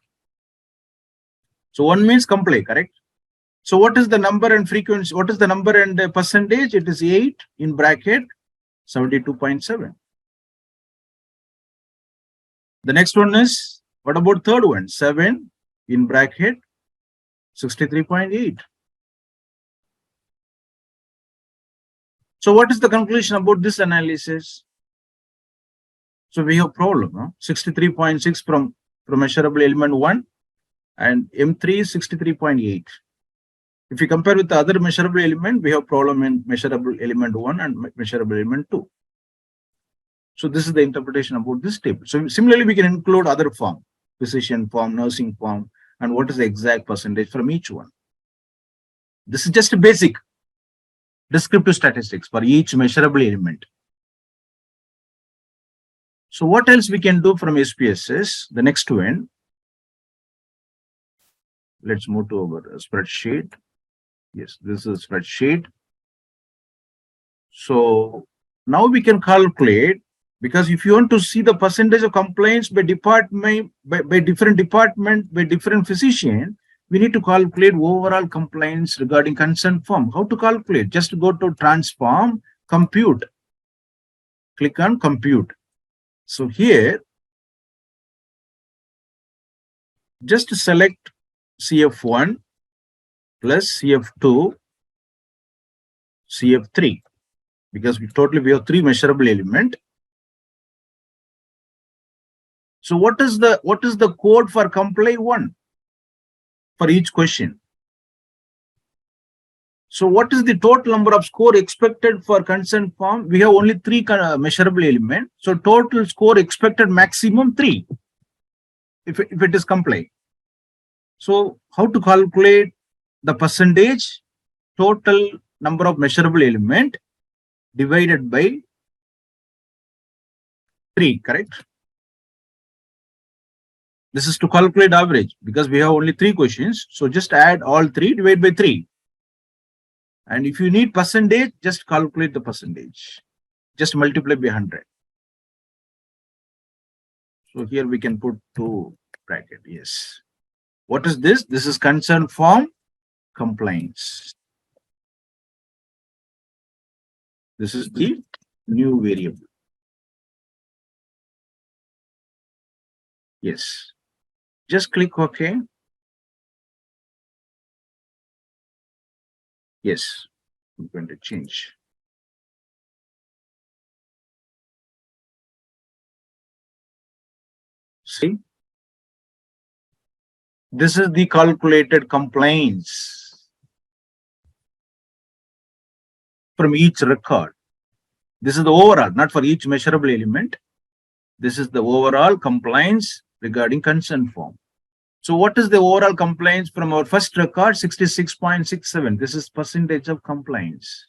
So 1 means comply, correct? So what is the number and frequency? What is the number and percentage? It is 8 in bracket 72.7. The next one is, what about third one? 7 in bracket 63.8. So what is the conclusion about this analysis? So we have problem, 63.6 from measurable element 1 and M3 is 63.8. If you compare with the other measurable element, we have problem in measurable element 1 and measurable element 2. So this is the interpretation about this table. So similarly, we can include other form, physician form, nursing form, and what is the exact percentage from each one. This is just a basic descriptive statistics for each measurable element. So what else we can do from SPSS? The next one. Let's move to our spreadsheet. Yes, this is a spreadsheet. So now we can calculate, because if you want to see the percentage of complaints by department, by different department, by different physician, we need to calculate overall complaints regarding consent form. How to calculate? Just go to transform, compute. Click on compute. So here, just select CF1 plus CF2, CF3, because we have 3 measurable element. So what is the code for comply 1 for each question? So what is the total number of score expected for consent form? We have only 3 measurable element. So total score expected maximum 3 if it is comply. So how to calculate the percentage? Total number of measurable element divided by 3, correct? This is to calculate average, because we have only 3 questions. So just add all 3, divide by 3. And if you need percentage, just calculate the percentage. Just multiply by 100. So here we can put 2 bracket. Yes. What is this? This is concern form compliance. This is the new variable. Yes. Just click OK. Yes. I'm going to change. See? This is the calculated compliance from each record. This is the overall, not for each measurable element. This is the overall compliance regarding consent form. So what is the overall compliance from our first record? 66.67. This is percentage of compliance.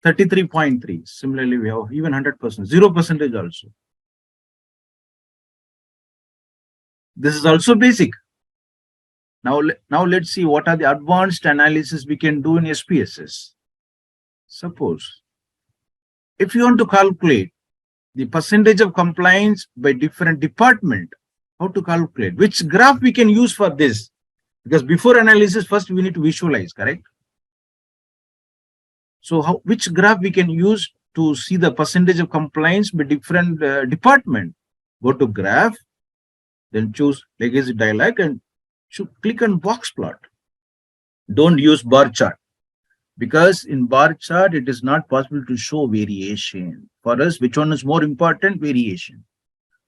33.3. Similarly, we have even 100%, 0% also. This is also basic. Now let's see what are the advanced analysis we can do in SPSS. Suppose if you want to calculate the percentage of compliance by different department, how to calculate? Which graph we can use for this? Because before analysis, first we need to visualize, correct? So which graph we can use to see the percentage of compliance by different department? Go to graph, then choose legacy dialog and click on box plot. Don't use bar chart, because in bar chart it is not possible to show variation. For us, which one is more important? Variation.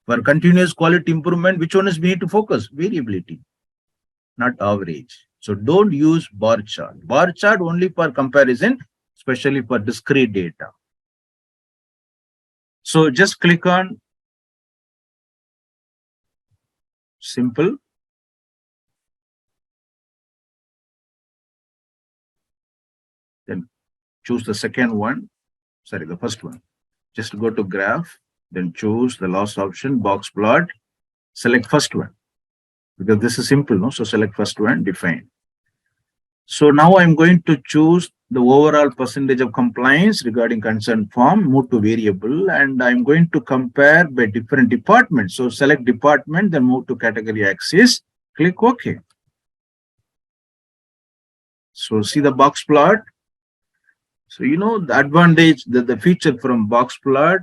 For continuous quality improvement, which one is we need to focus? Variability, not average. So don't use bar chart. Bar chart only for comparison, especially for discrete data. So just click on simple. Then choose the second one. Sorry, the first one. Just go to graph, then choose the last option, box plot, select first one. Because this is simple, no? So select first one, define. So now I'm going to choose the overall percentage of compliance regarding consent form, move to variable, and I'm going to compare by different departments. So select department, then move to category axis, click OK. So see the box plot. So you know the advantage, the feature from box plot,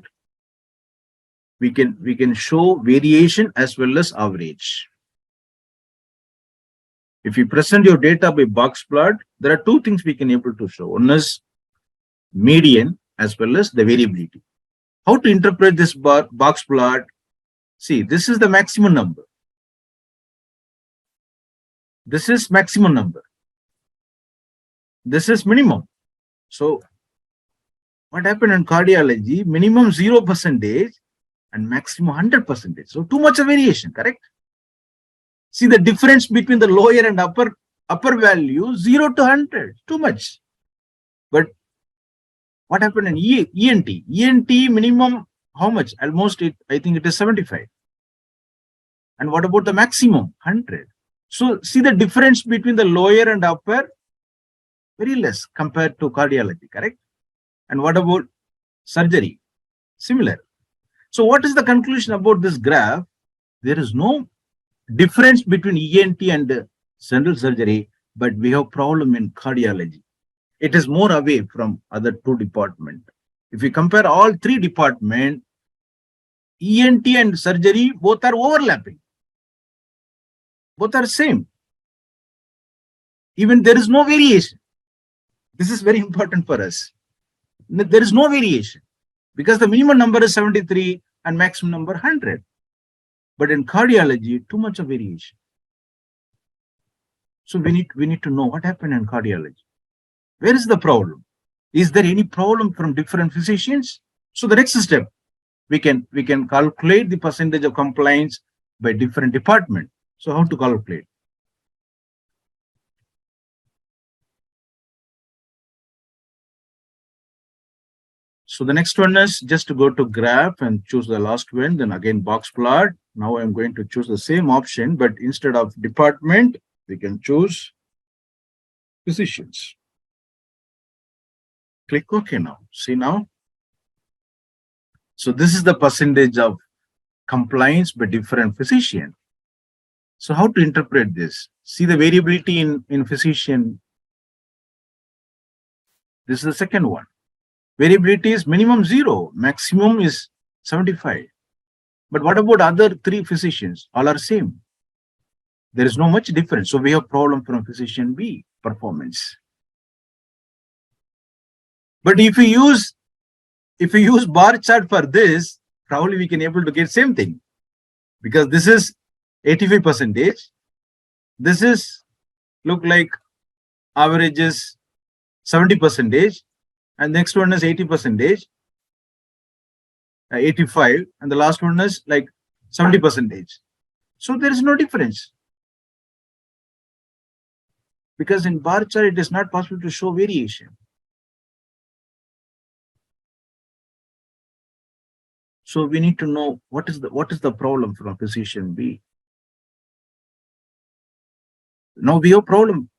we can show variation as well as average. If you present your data by box plot, there are 2 things we can able to show. One is median as well as the variability. How to interpret this box plot? See, this is the maximum number. This is maximum number. This is minimum. So what happened in cardiology? Minimum 0% and maximum 100%. So too much of variation, correct? See the difference between the lower and upper value, 0 to 100, too much. But what happened in ENT? ENT minimum, how much? Almost, I think it is 75. And what about the maximum? 100. So see the difference between the lower and upper, very less compared to cardiology, correct? And what about surgery? Similar. So what is the conclusion about this graph? There is no difference between ENT and general surgery, but we have problem in cardiology. It is more away from other 2 departments. If we compare all 3 departments, ENT and surgery, both are overlapping. Both are same. Even there is no variation. This is very important for us. There is no variation because the minimum number is 73 and maximum number 100. But in cardiology, too much of variation. So we need to know what happened in cardiology. Where is the problem? Is there any problem from different physicians? So the next step, we can calculate the percentage of compliance by different department. So how to calculate? So the next one is just to go to graph and choose the last one, then again box plot. Now I'm going to choose the same option, but instead of department, we can choose physicians. Click OK now. See now? So this is the percentage of compliance by different physician. So how to interpret this? See the variability in physician. This is the second one. Variability is minimum 0, maximum is 75. But what about other 3 physicians? All are same. There is no much difference. So we have problem from physician B performance. But if we use bar chart for this, probably we can able to get same thing, because this is 85%. This is look like average is 70%, and next one is 80%, 85, and the last one is like 70%. So there is no difference, because in bar chart it is not possible to show variation. So we need to know what is the problem from physician B. Now we have problem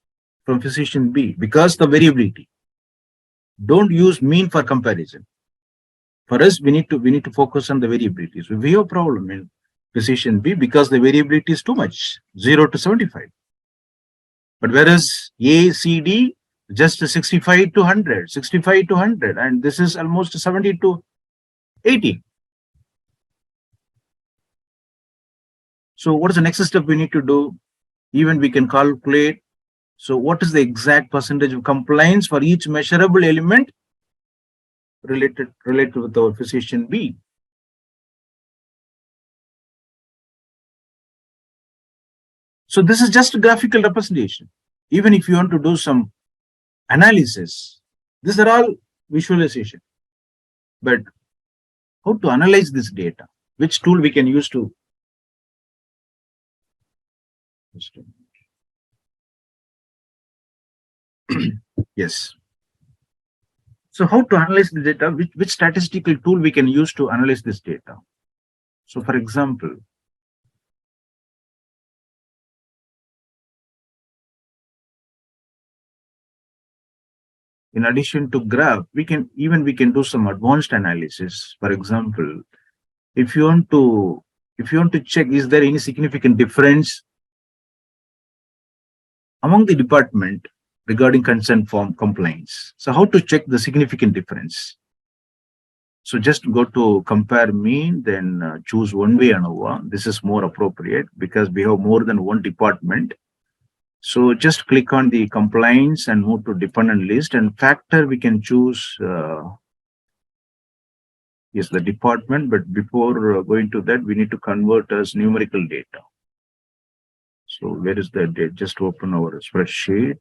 from physician B because the variability. Don't use mean for comparison. For us, we need to focus on the variability. So we have problem in physician B because the variability is too much, 0 to 75. But whereas A, C, D, just 65 to 100, 65 to 100, and this is almost 70 to 80. So what is the next step we need to do? Even we can calculate. So what is the exact percentage of compliance for each measurable element related with our physician B? So this is just a graphical representation. Even if you want to do some analysis, these are all visualization. But how to analyze this data? Which tool we can use to? Yes. So how to analyze the data? Which statistical tool we can use to analyze this data? So for example, in addition to graph, we can do some advanced analysis. For example, if you want to check, is there any significant difference among the department regarding consent form compliance? So how to check the significant difference? So just go to compare mean, then choose one-way ANOVA. This is more appropriate because we have more than one department. So just click on the compliance and move to dependent list, and factor we can choose is the department. But before going to that, we need to convert as numerical data. So where is that data? Just open our spreadsheet.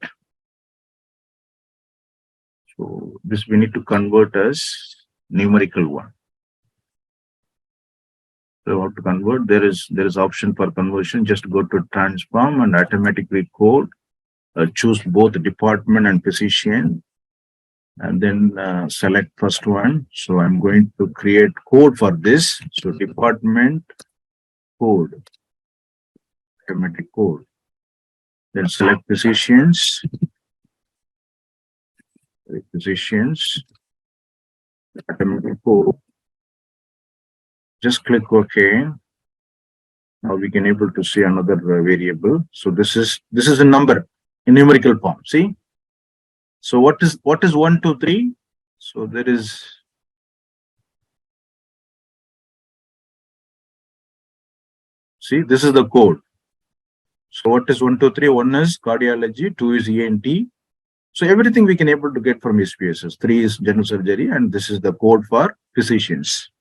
So this we need to convert as numerical one. So how to convert? There is option for conversion. Just go to transform and automatically code. Choose both department and physician, and then select first one. So I'm going to create code for this. So department code, automatic code. Then select physicians. Automatic code. Just click OK. Now we can able to see another variable. So this is a number in numerical form. See. So what is 1, 2, 3? So there is. See, this is the code. So what is 1, 2, 3? 1 is cardiology, 2 is ENT. So everything we can able to get from SPSS. 3 is general surgery, and this is the code for physicians.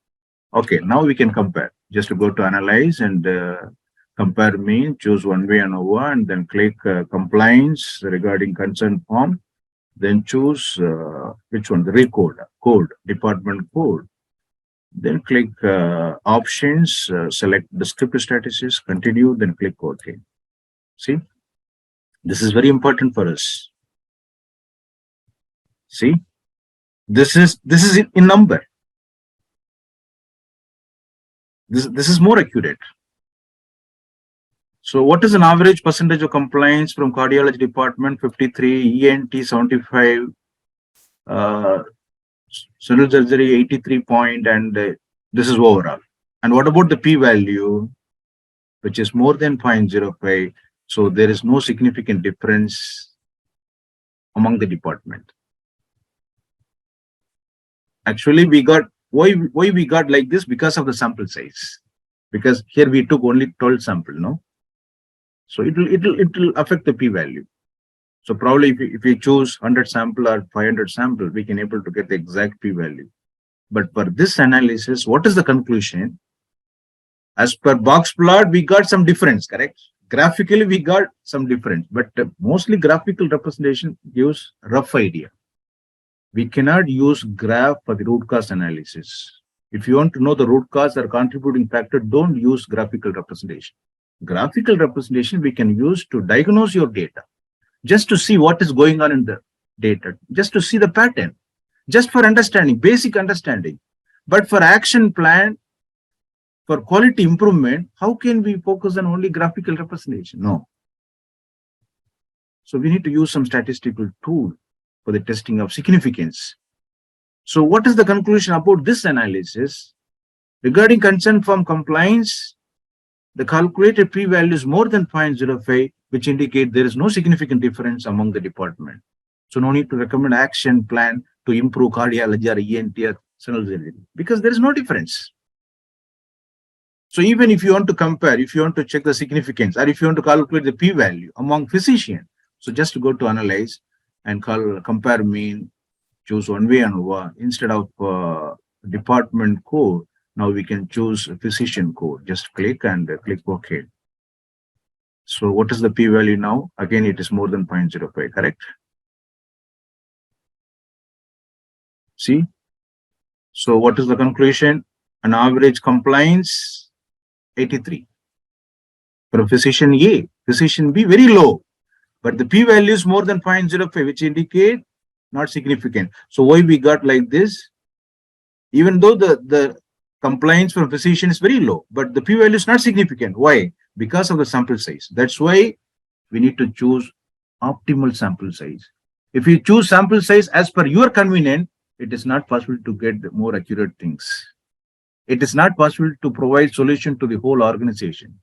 Okay, now we can compare. Just to go to analyze and compare mean, choose one-way ANOVA, and then click compliance regarding consent form. Then choose which one? The recode, code, department code. Then click options, select descriptive statistics, continue, then click OK. See, this is very important for us. See, this is in number. This is more accurate. So what is an average percentage of compliance from cardiology department? 53, ENT 75, General surgery 83 point, and this is overall. And what about the p-value, which is more than 0.05? So there is no significant difference among the department. Actually, we got why we got like this because of the sample size. Because here we took only 12 sample, no? So it will affect the p-value. So probably if we choose 100 sample or 500 sample, we can able to get the exact p-value. But for this analysis, what is the conclusion? As per box plot, we got some difference, correct? Graphically, we got some difference, but mostly graphical representation gives rough idea. We cannot use graph for the root cause analysis. If you want to know the root cause or contributing factor, don't use graphical representation. Graphical representation we can use to diagnose your data, just to see what is going on in the data, just to see the pattern, just for understanding, basic understanding. But for action plan, for quality improvement, how can we focus on only graphical representation? No. So we need to use some statistical tool for the testing of significance. So what is the conclusion about this analysis? Regarding consent form compliance, the calculated p-value is more than 0.05, which indicate there is no significant difference among the department. So no need to recommend action plan to improve cardiology or ENT or general surgery, because there is no difference. So even if you want to compare, if you want to check the significance, or if you want to calculate the p-value among physicians, so just go to analyze and compare mean, choose one way ANOVA instead of department code. Now we can choose physician code. Just click and click OK. So what is the p-value now? Again, it is more than 0.05, correct? See? So what is the conclusion? An average compliance 83. For physician A, physician B, very low. But the p-value is more than 0.05, which indicate not significant. So why we got like this? Even though the compliance from physician is very low, but the p-value is not significant. Why? Because of the sample size. That's why we need to choose optimal sample size. If you choose sample size as per your convenience, it is not possible to get the more accurate things. It is not possible to provide solution to the whole organization.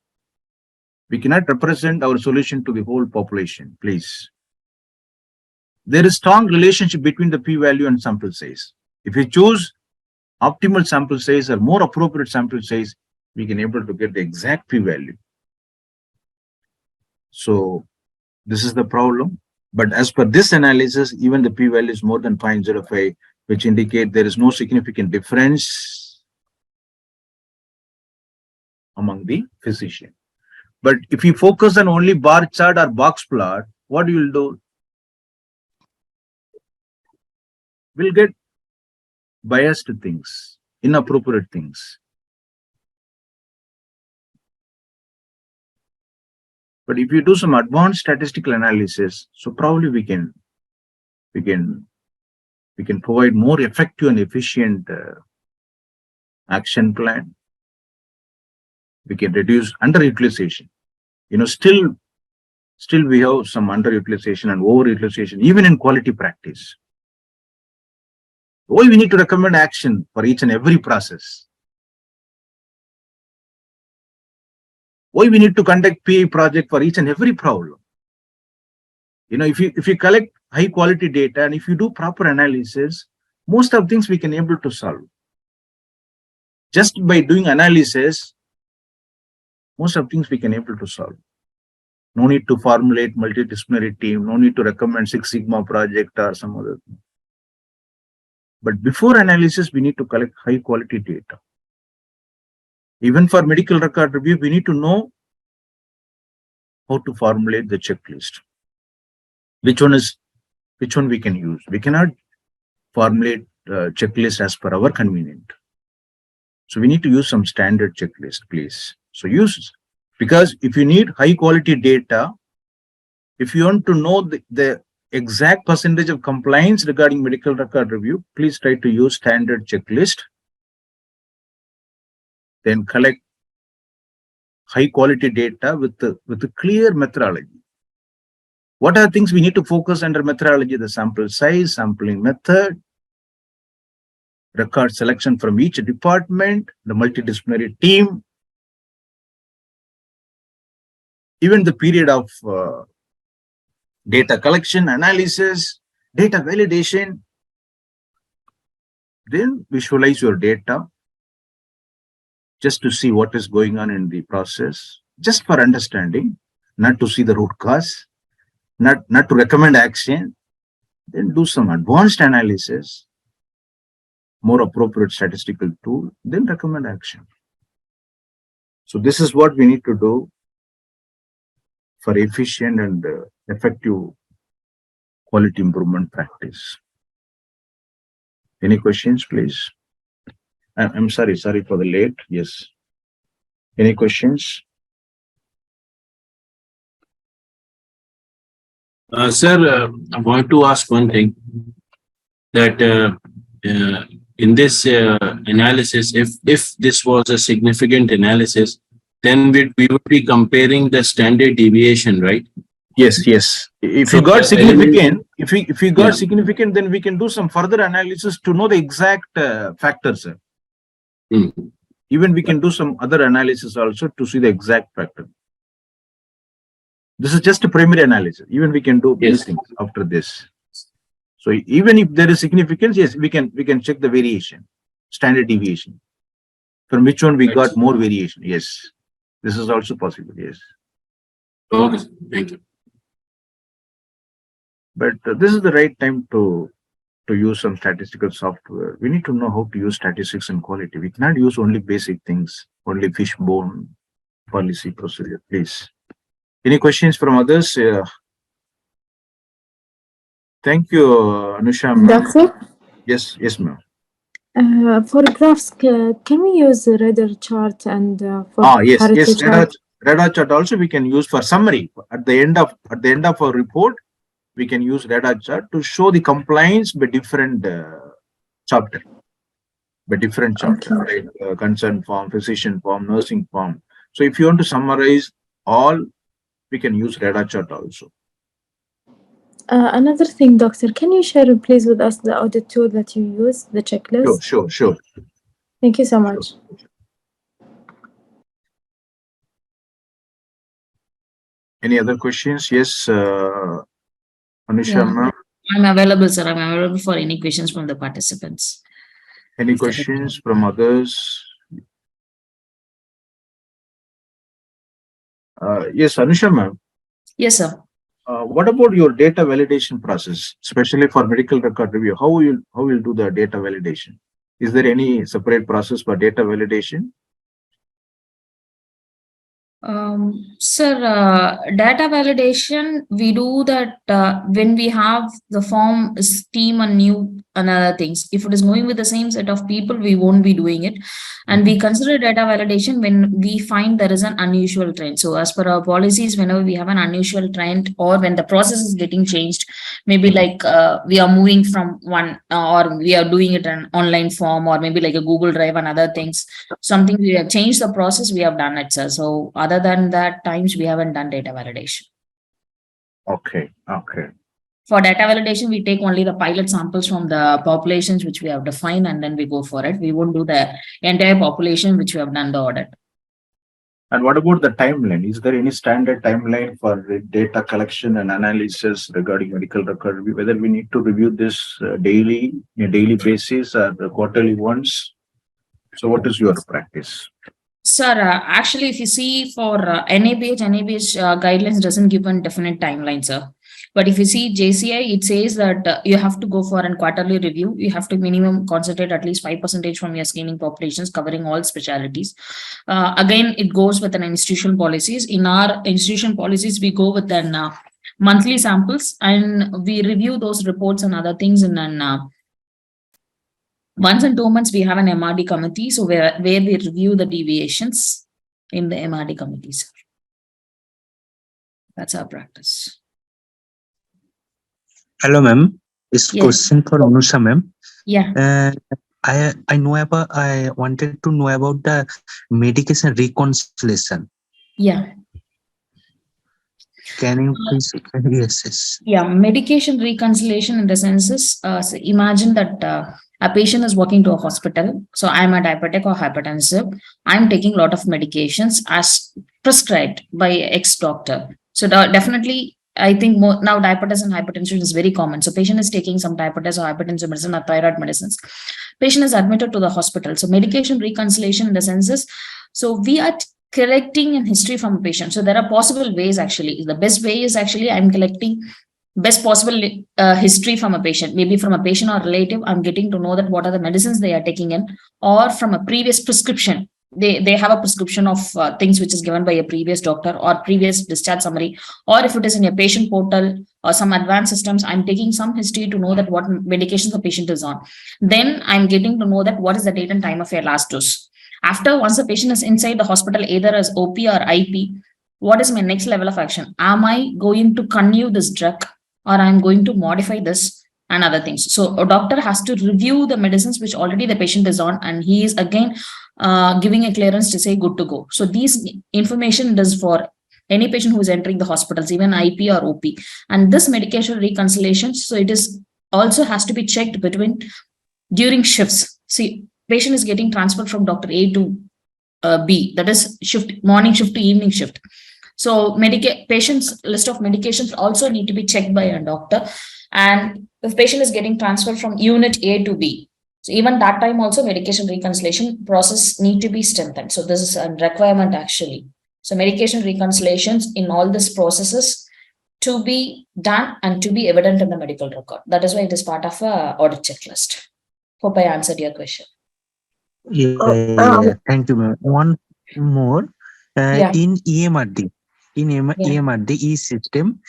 We cannot represent our solution to the whole population, please. There is strong relationship between the p-value and sample size. If you choose optimal sample size or more appropriate sample size, we can able to get the exact p-value. So this is the problem. But as per this analysis, even the p-value is more than 0.05, which indicate there is no significant difference among the physician. But if you focus on only bar chart or box plot, what you will do? We'll get biased things, inappropriate things. But if you do some advanced statistical analysis, so probably we can provide more effective and efficient action plan. We can reduce underutilization. Still we have some underutilization and overutilization, even in quality practice. Why we need to recommend action for each and every process? Why we need to conduct PA project for each and every problem? If you collect high quality data and if you do proper analysis, most of things we can able to solve. Just by doing analysis, most of things we can able to solve. No need to formulate multidisciplinary team, no need to recommend Six Sigma project or some other thing. But before analysis, we need to collect high quality data. Even for medical record review, we need to know how to formulate the checklist. Which one we can use? We cannot formulate checklist as per our convenience. So we need to use some standard checklist, please. So use, because if you need high quality data, if you want to know the exact percentage of compliance regarding medical record review, please try to use standard checklist. Then collect high quality data with the clear methodology. What are things we need to focus under methodology? The sample size, sampling method, record selection from each department, the multidisciplinary team, even the period of data collection, analysis, data validation. Then visualize your data just to see what is going on in the process, just for understanding, not to see the root cause, not to recommend action. Then do some advanced analysis, more appropriate statistical tool, then recommend action. So this is what we need to do for efficient and effective quality improvement practice. Any questions, please? I'm sorry for the late. Yes. Any questions? Sir, I want to ask one thing, that in this analysis, if this was a significant analysis, then we would be comparing the standard deviation, right? Yes. If So you got the significant, if we got Yeah. significant, then we can do some further analysis to know the exact factors. Sir. Hmm. Even we can do some other analysis also to see the exact factor. This is just a primary analysis. Even we can do many Yes. things after this. So even if there is significance, yes, we can check the variation, standard deviation. From which one we got more variation? Yes, this is also possible. Yes, Okay, thank you. but this is the right time to use some statistical software. We need to know how to use statistics and quality. We cannot use only basic things, only fishbone policy procedure. Please. Any questions from others? Thank you, Anusha. Doctor, Yes, ma'am. for graphs, can we use the radar chart and for Yes. Parity chart? Radar chart also we can use for summary. At the end of our report, we can use radar chart to show the compliance by different chapter. Okay. Right? Concern form, physician form, nursing form. So if you want to summarize all, we can use radar chart also. Another thing, Doctor, can you share please with us the audit tool that you use, the checklist? Sure. Thank you so much. Any other questions? Yes, Anusha, Yeah. ma'am. I'm available, sir. I'm available for any questions from the participants. Any questions from others? Yes, Anusha, ma'am. Yes, sir. What about your data validation process, especially for medical record review? How will you do the data validation? Is there any separate process for data validation? Sir, data validation, we do that when we have the form team and new and other things. If it is going with the same set of people, we won't be doing it. And we consider data validation when we find there is an unusual trend. So as per our policies, whenever we have an unusual trend or when the process is getting changed, maybe like we are moving from one or we are doing it in online form or maybe like a Google Drive and other things, something we have changed the process, we have done it, sir. So other than that, times we haven't done data validation. Okay. For data validation, we take only the pilot samples from the populations which we have defined and then we go for it. We won't do the entire population which we have done the audit. And what about the timeline? Is there any standard timeline for the data collection and analysis regarding medical record review? Whether we need to review this daily, on a daily basis or quarterly once? So what is your practice? Sir, actually, if you see for NABH guidelines doesn't give a definite timeline, sir. But if you see JCI, it says that you have to go for a quarterly review. You have to minimum concentrate at least 5% from your screening populations covering all specialties. Again, it goes with an institutional policies. In our institutional policies, we go with an monthly samples and we review those reports and other things in an once in 2 months, we have an MRD committee. So where we review the deviations in the MRD committees. That's our practice. Hello, ma'am. This Yes. question for Anusha, ma'am. Yeah. I wanted to know about the medication reconciliation. Yeah. Can you please? Yes. Yeah. Medication reconciliation in the sense is, so imagine that A patient is walking to a hospital. So I'm a diabetic or hypertensive. I'm taking a lot of medications as prescribed by ex doctor. So definitely, I think more, now diabetes and hypertension is very common. So patient is taking some diabetes or hypertensive medicine or thyroid medicines. Patient is admitted to the hospital. So medication reconciliation in the sense is, so we are collecting a history from a patient. So there are possible ways actually. The best way is actually I'm collecting best possible history from a patient, maybe from a patient or relative. I'm getting to know that what are the medicines they are taking in, or from a previous prescription. They have a prescription of things which is given by a previous doctor or previous discharge summary, or if it is in a patient portal or some advanced systems, I'm taking some history to know that what medications the patient is on. Then I'm getting to know that what is the date and time of your last dose. After, once the patient is inside the hospital, either as OP or IP, what is my next level of action? Am I going to continue this drug, or I'm going to modify this and other things? So a doctor has to review the medicines which already the patient is on, and he is again giving a clearance to say good to go. So these information is for any patient who is entering the hospitals, even IP or OP. And this medication reconciliation, so it is also has to be checked between during shifts. See, patient is getting transferred from Dr. A to B, that is shift, morning shift to evening shift. So patient's list of medications also need to be checked by a doctor. And if patient is getting transferred from unit A to B, so even that time also medication reconciliation process need to be strengthened. So this is a requirement actually. So medication reconciliations in all these processes to be done and to be evident in the medical record. That is why it is part of a audit checklist. Hope I answered your question. Yeah. Thank you, ma'am. One more. Yeah. In EMRD, Yeah. EMRD e-system,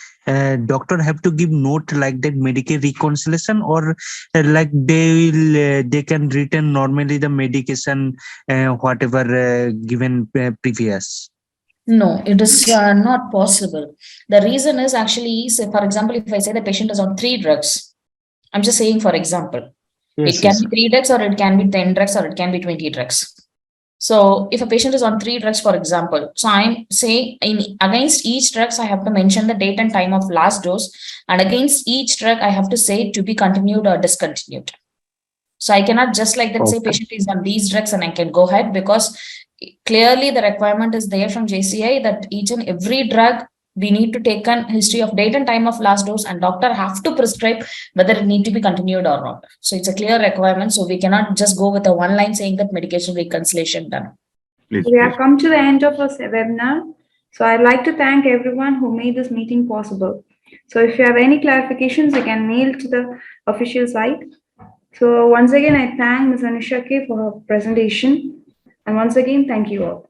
doctor have to give note like that medical reconciliation, or like they can return normally the medication whatever given previous. No, it is not possible. The reason is actually, say, for example, if I say the patient is on 3 drugs, I'm just saying, for example, it can be 3 drugs, or it can be 10 drugs, or it can be 20 drugs. So if a patient is on 3 drugs, for example, so I'm saying against each drugs, I have to mention the date and time of last dose, and against each drug, I have to say to be continued or discontinued. So I cannot just like that say patient is on these drugs and I can go ahead, because clearly the requirement is there from JCI that each and every drug we need to take a history of date and time of last dose, and doctor have to prescribe whether it need to be continued or not. So it's a clear requirement. So we cannot just go with a one line saying that medication reconciliation done. Please, We have please. come to the end of our webinar. So I'd like to thank everyone who made this meeting possible. So if you have any clarifications, you can mail to the official site. So once again, I thank Ms. Anusha K for her presentation. And once again, thank you all.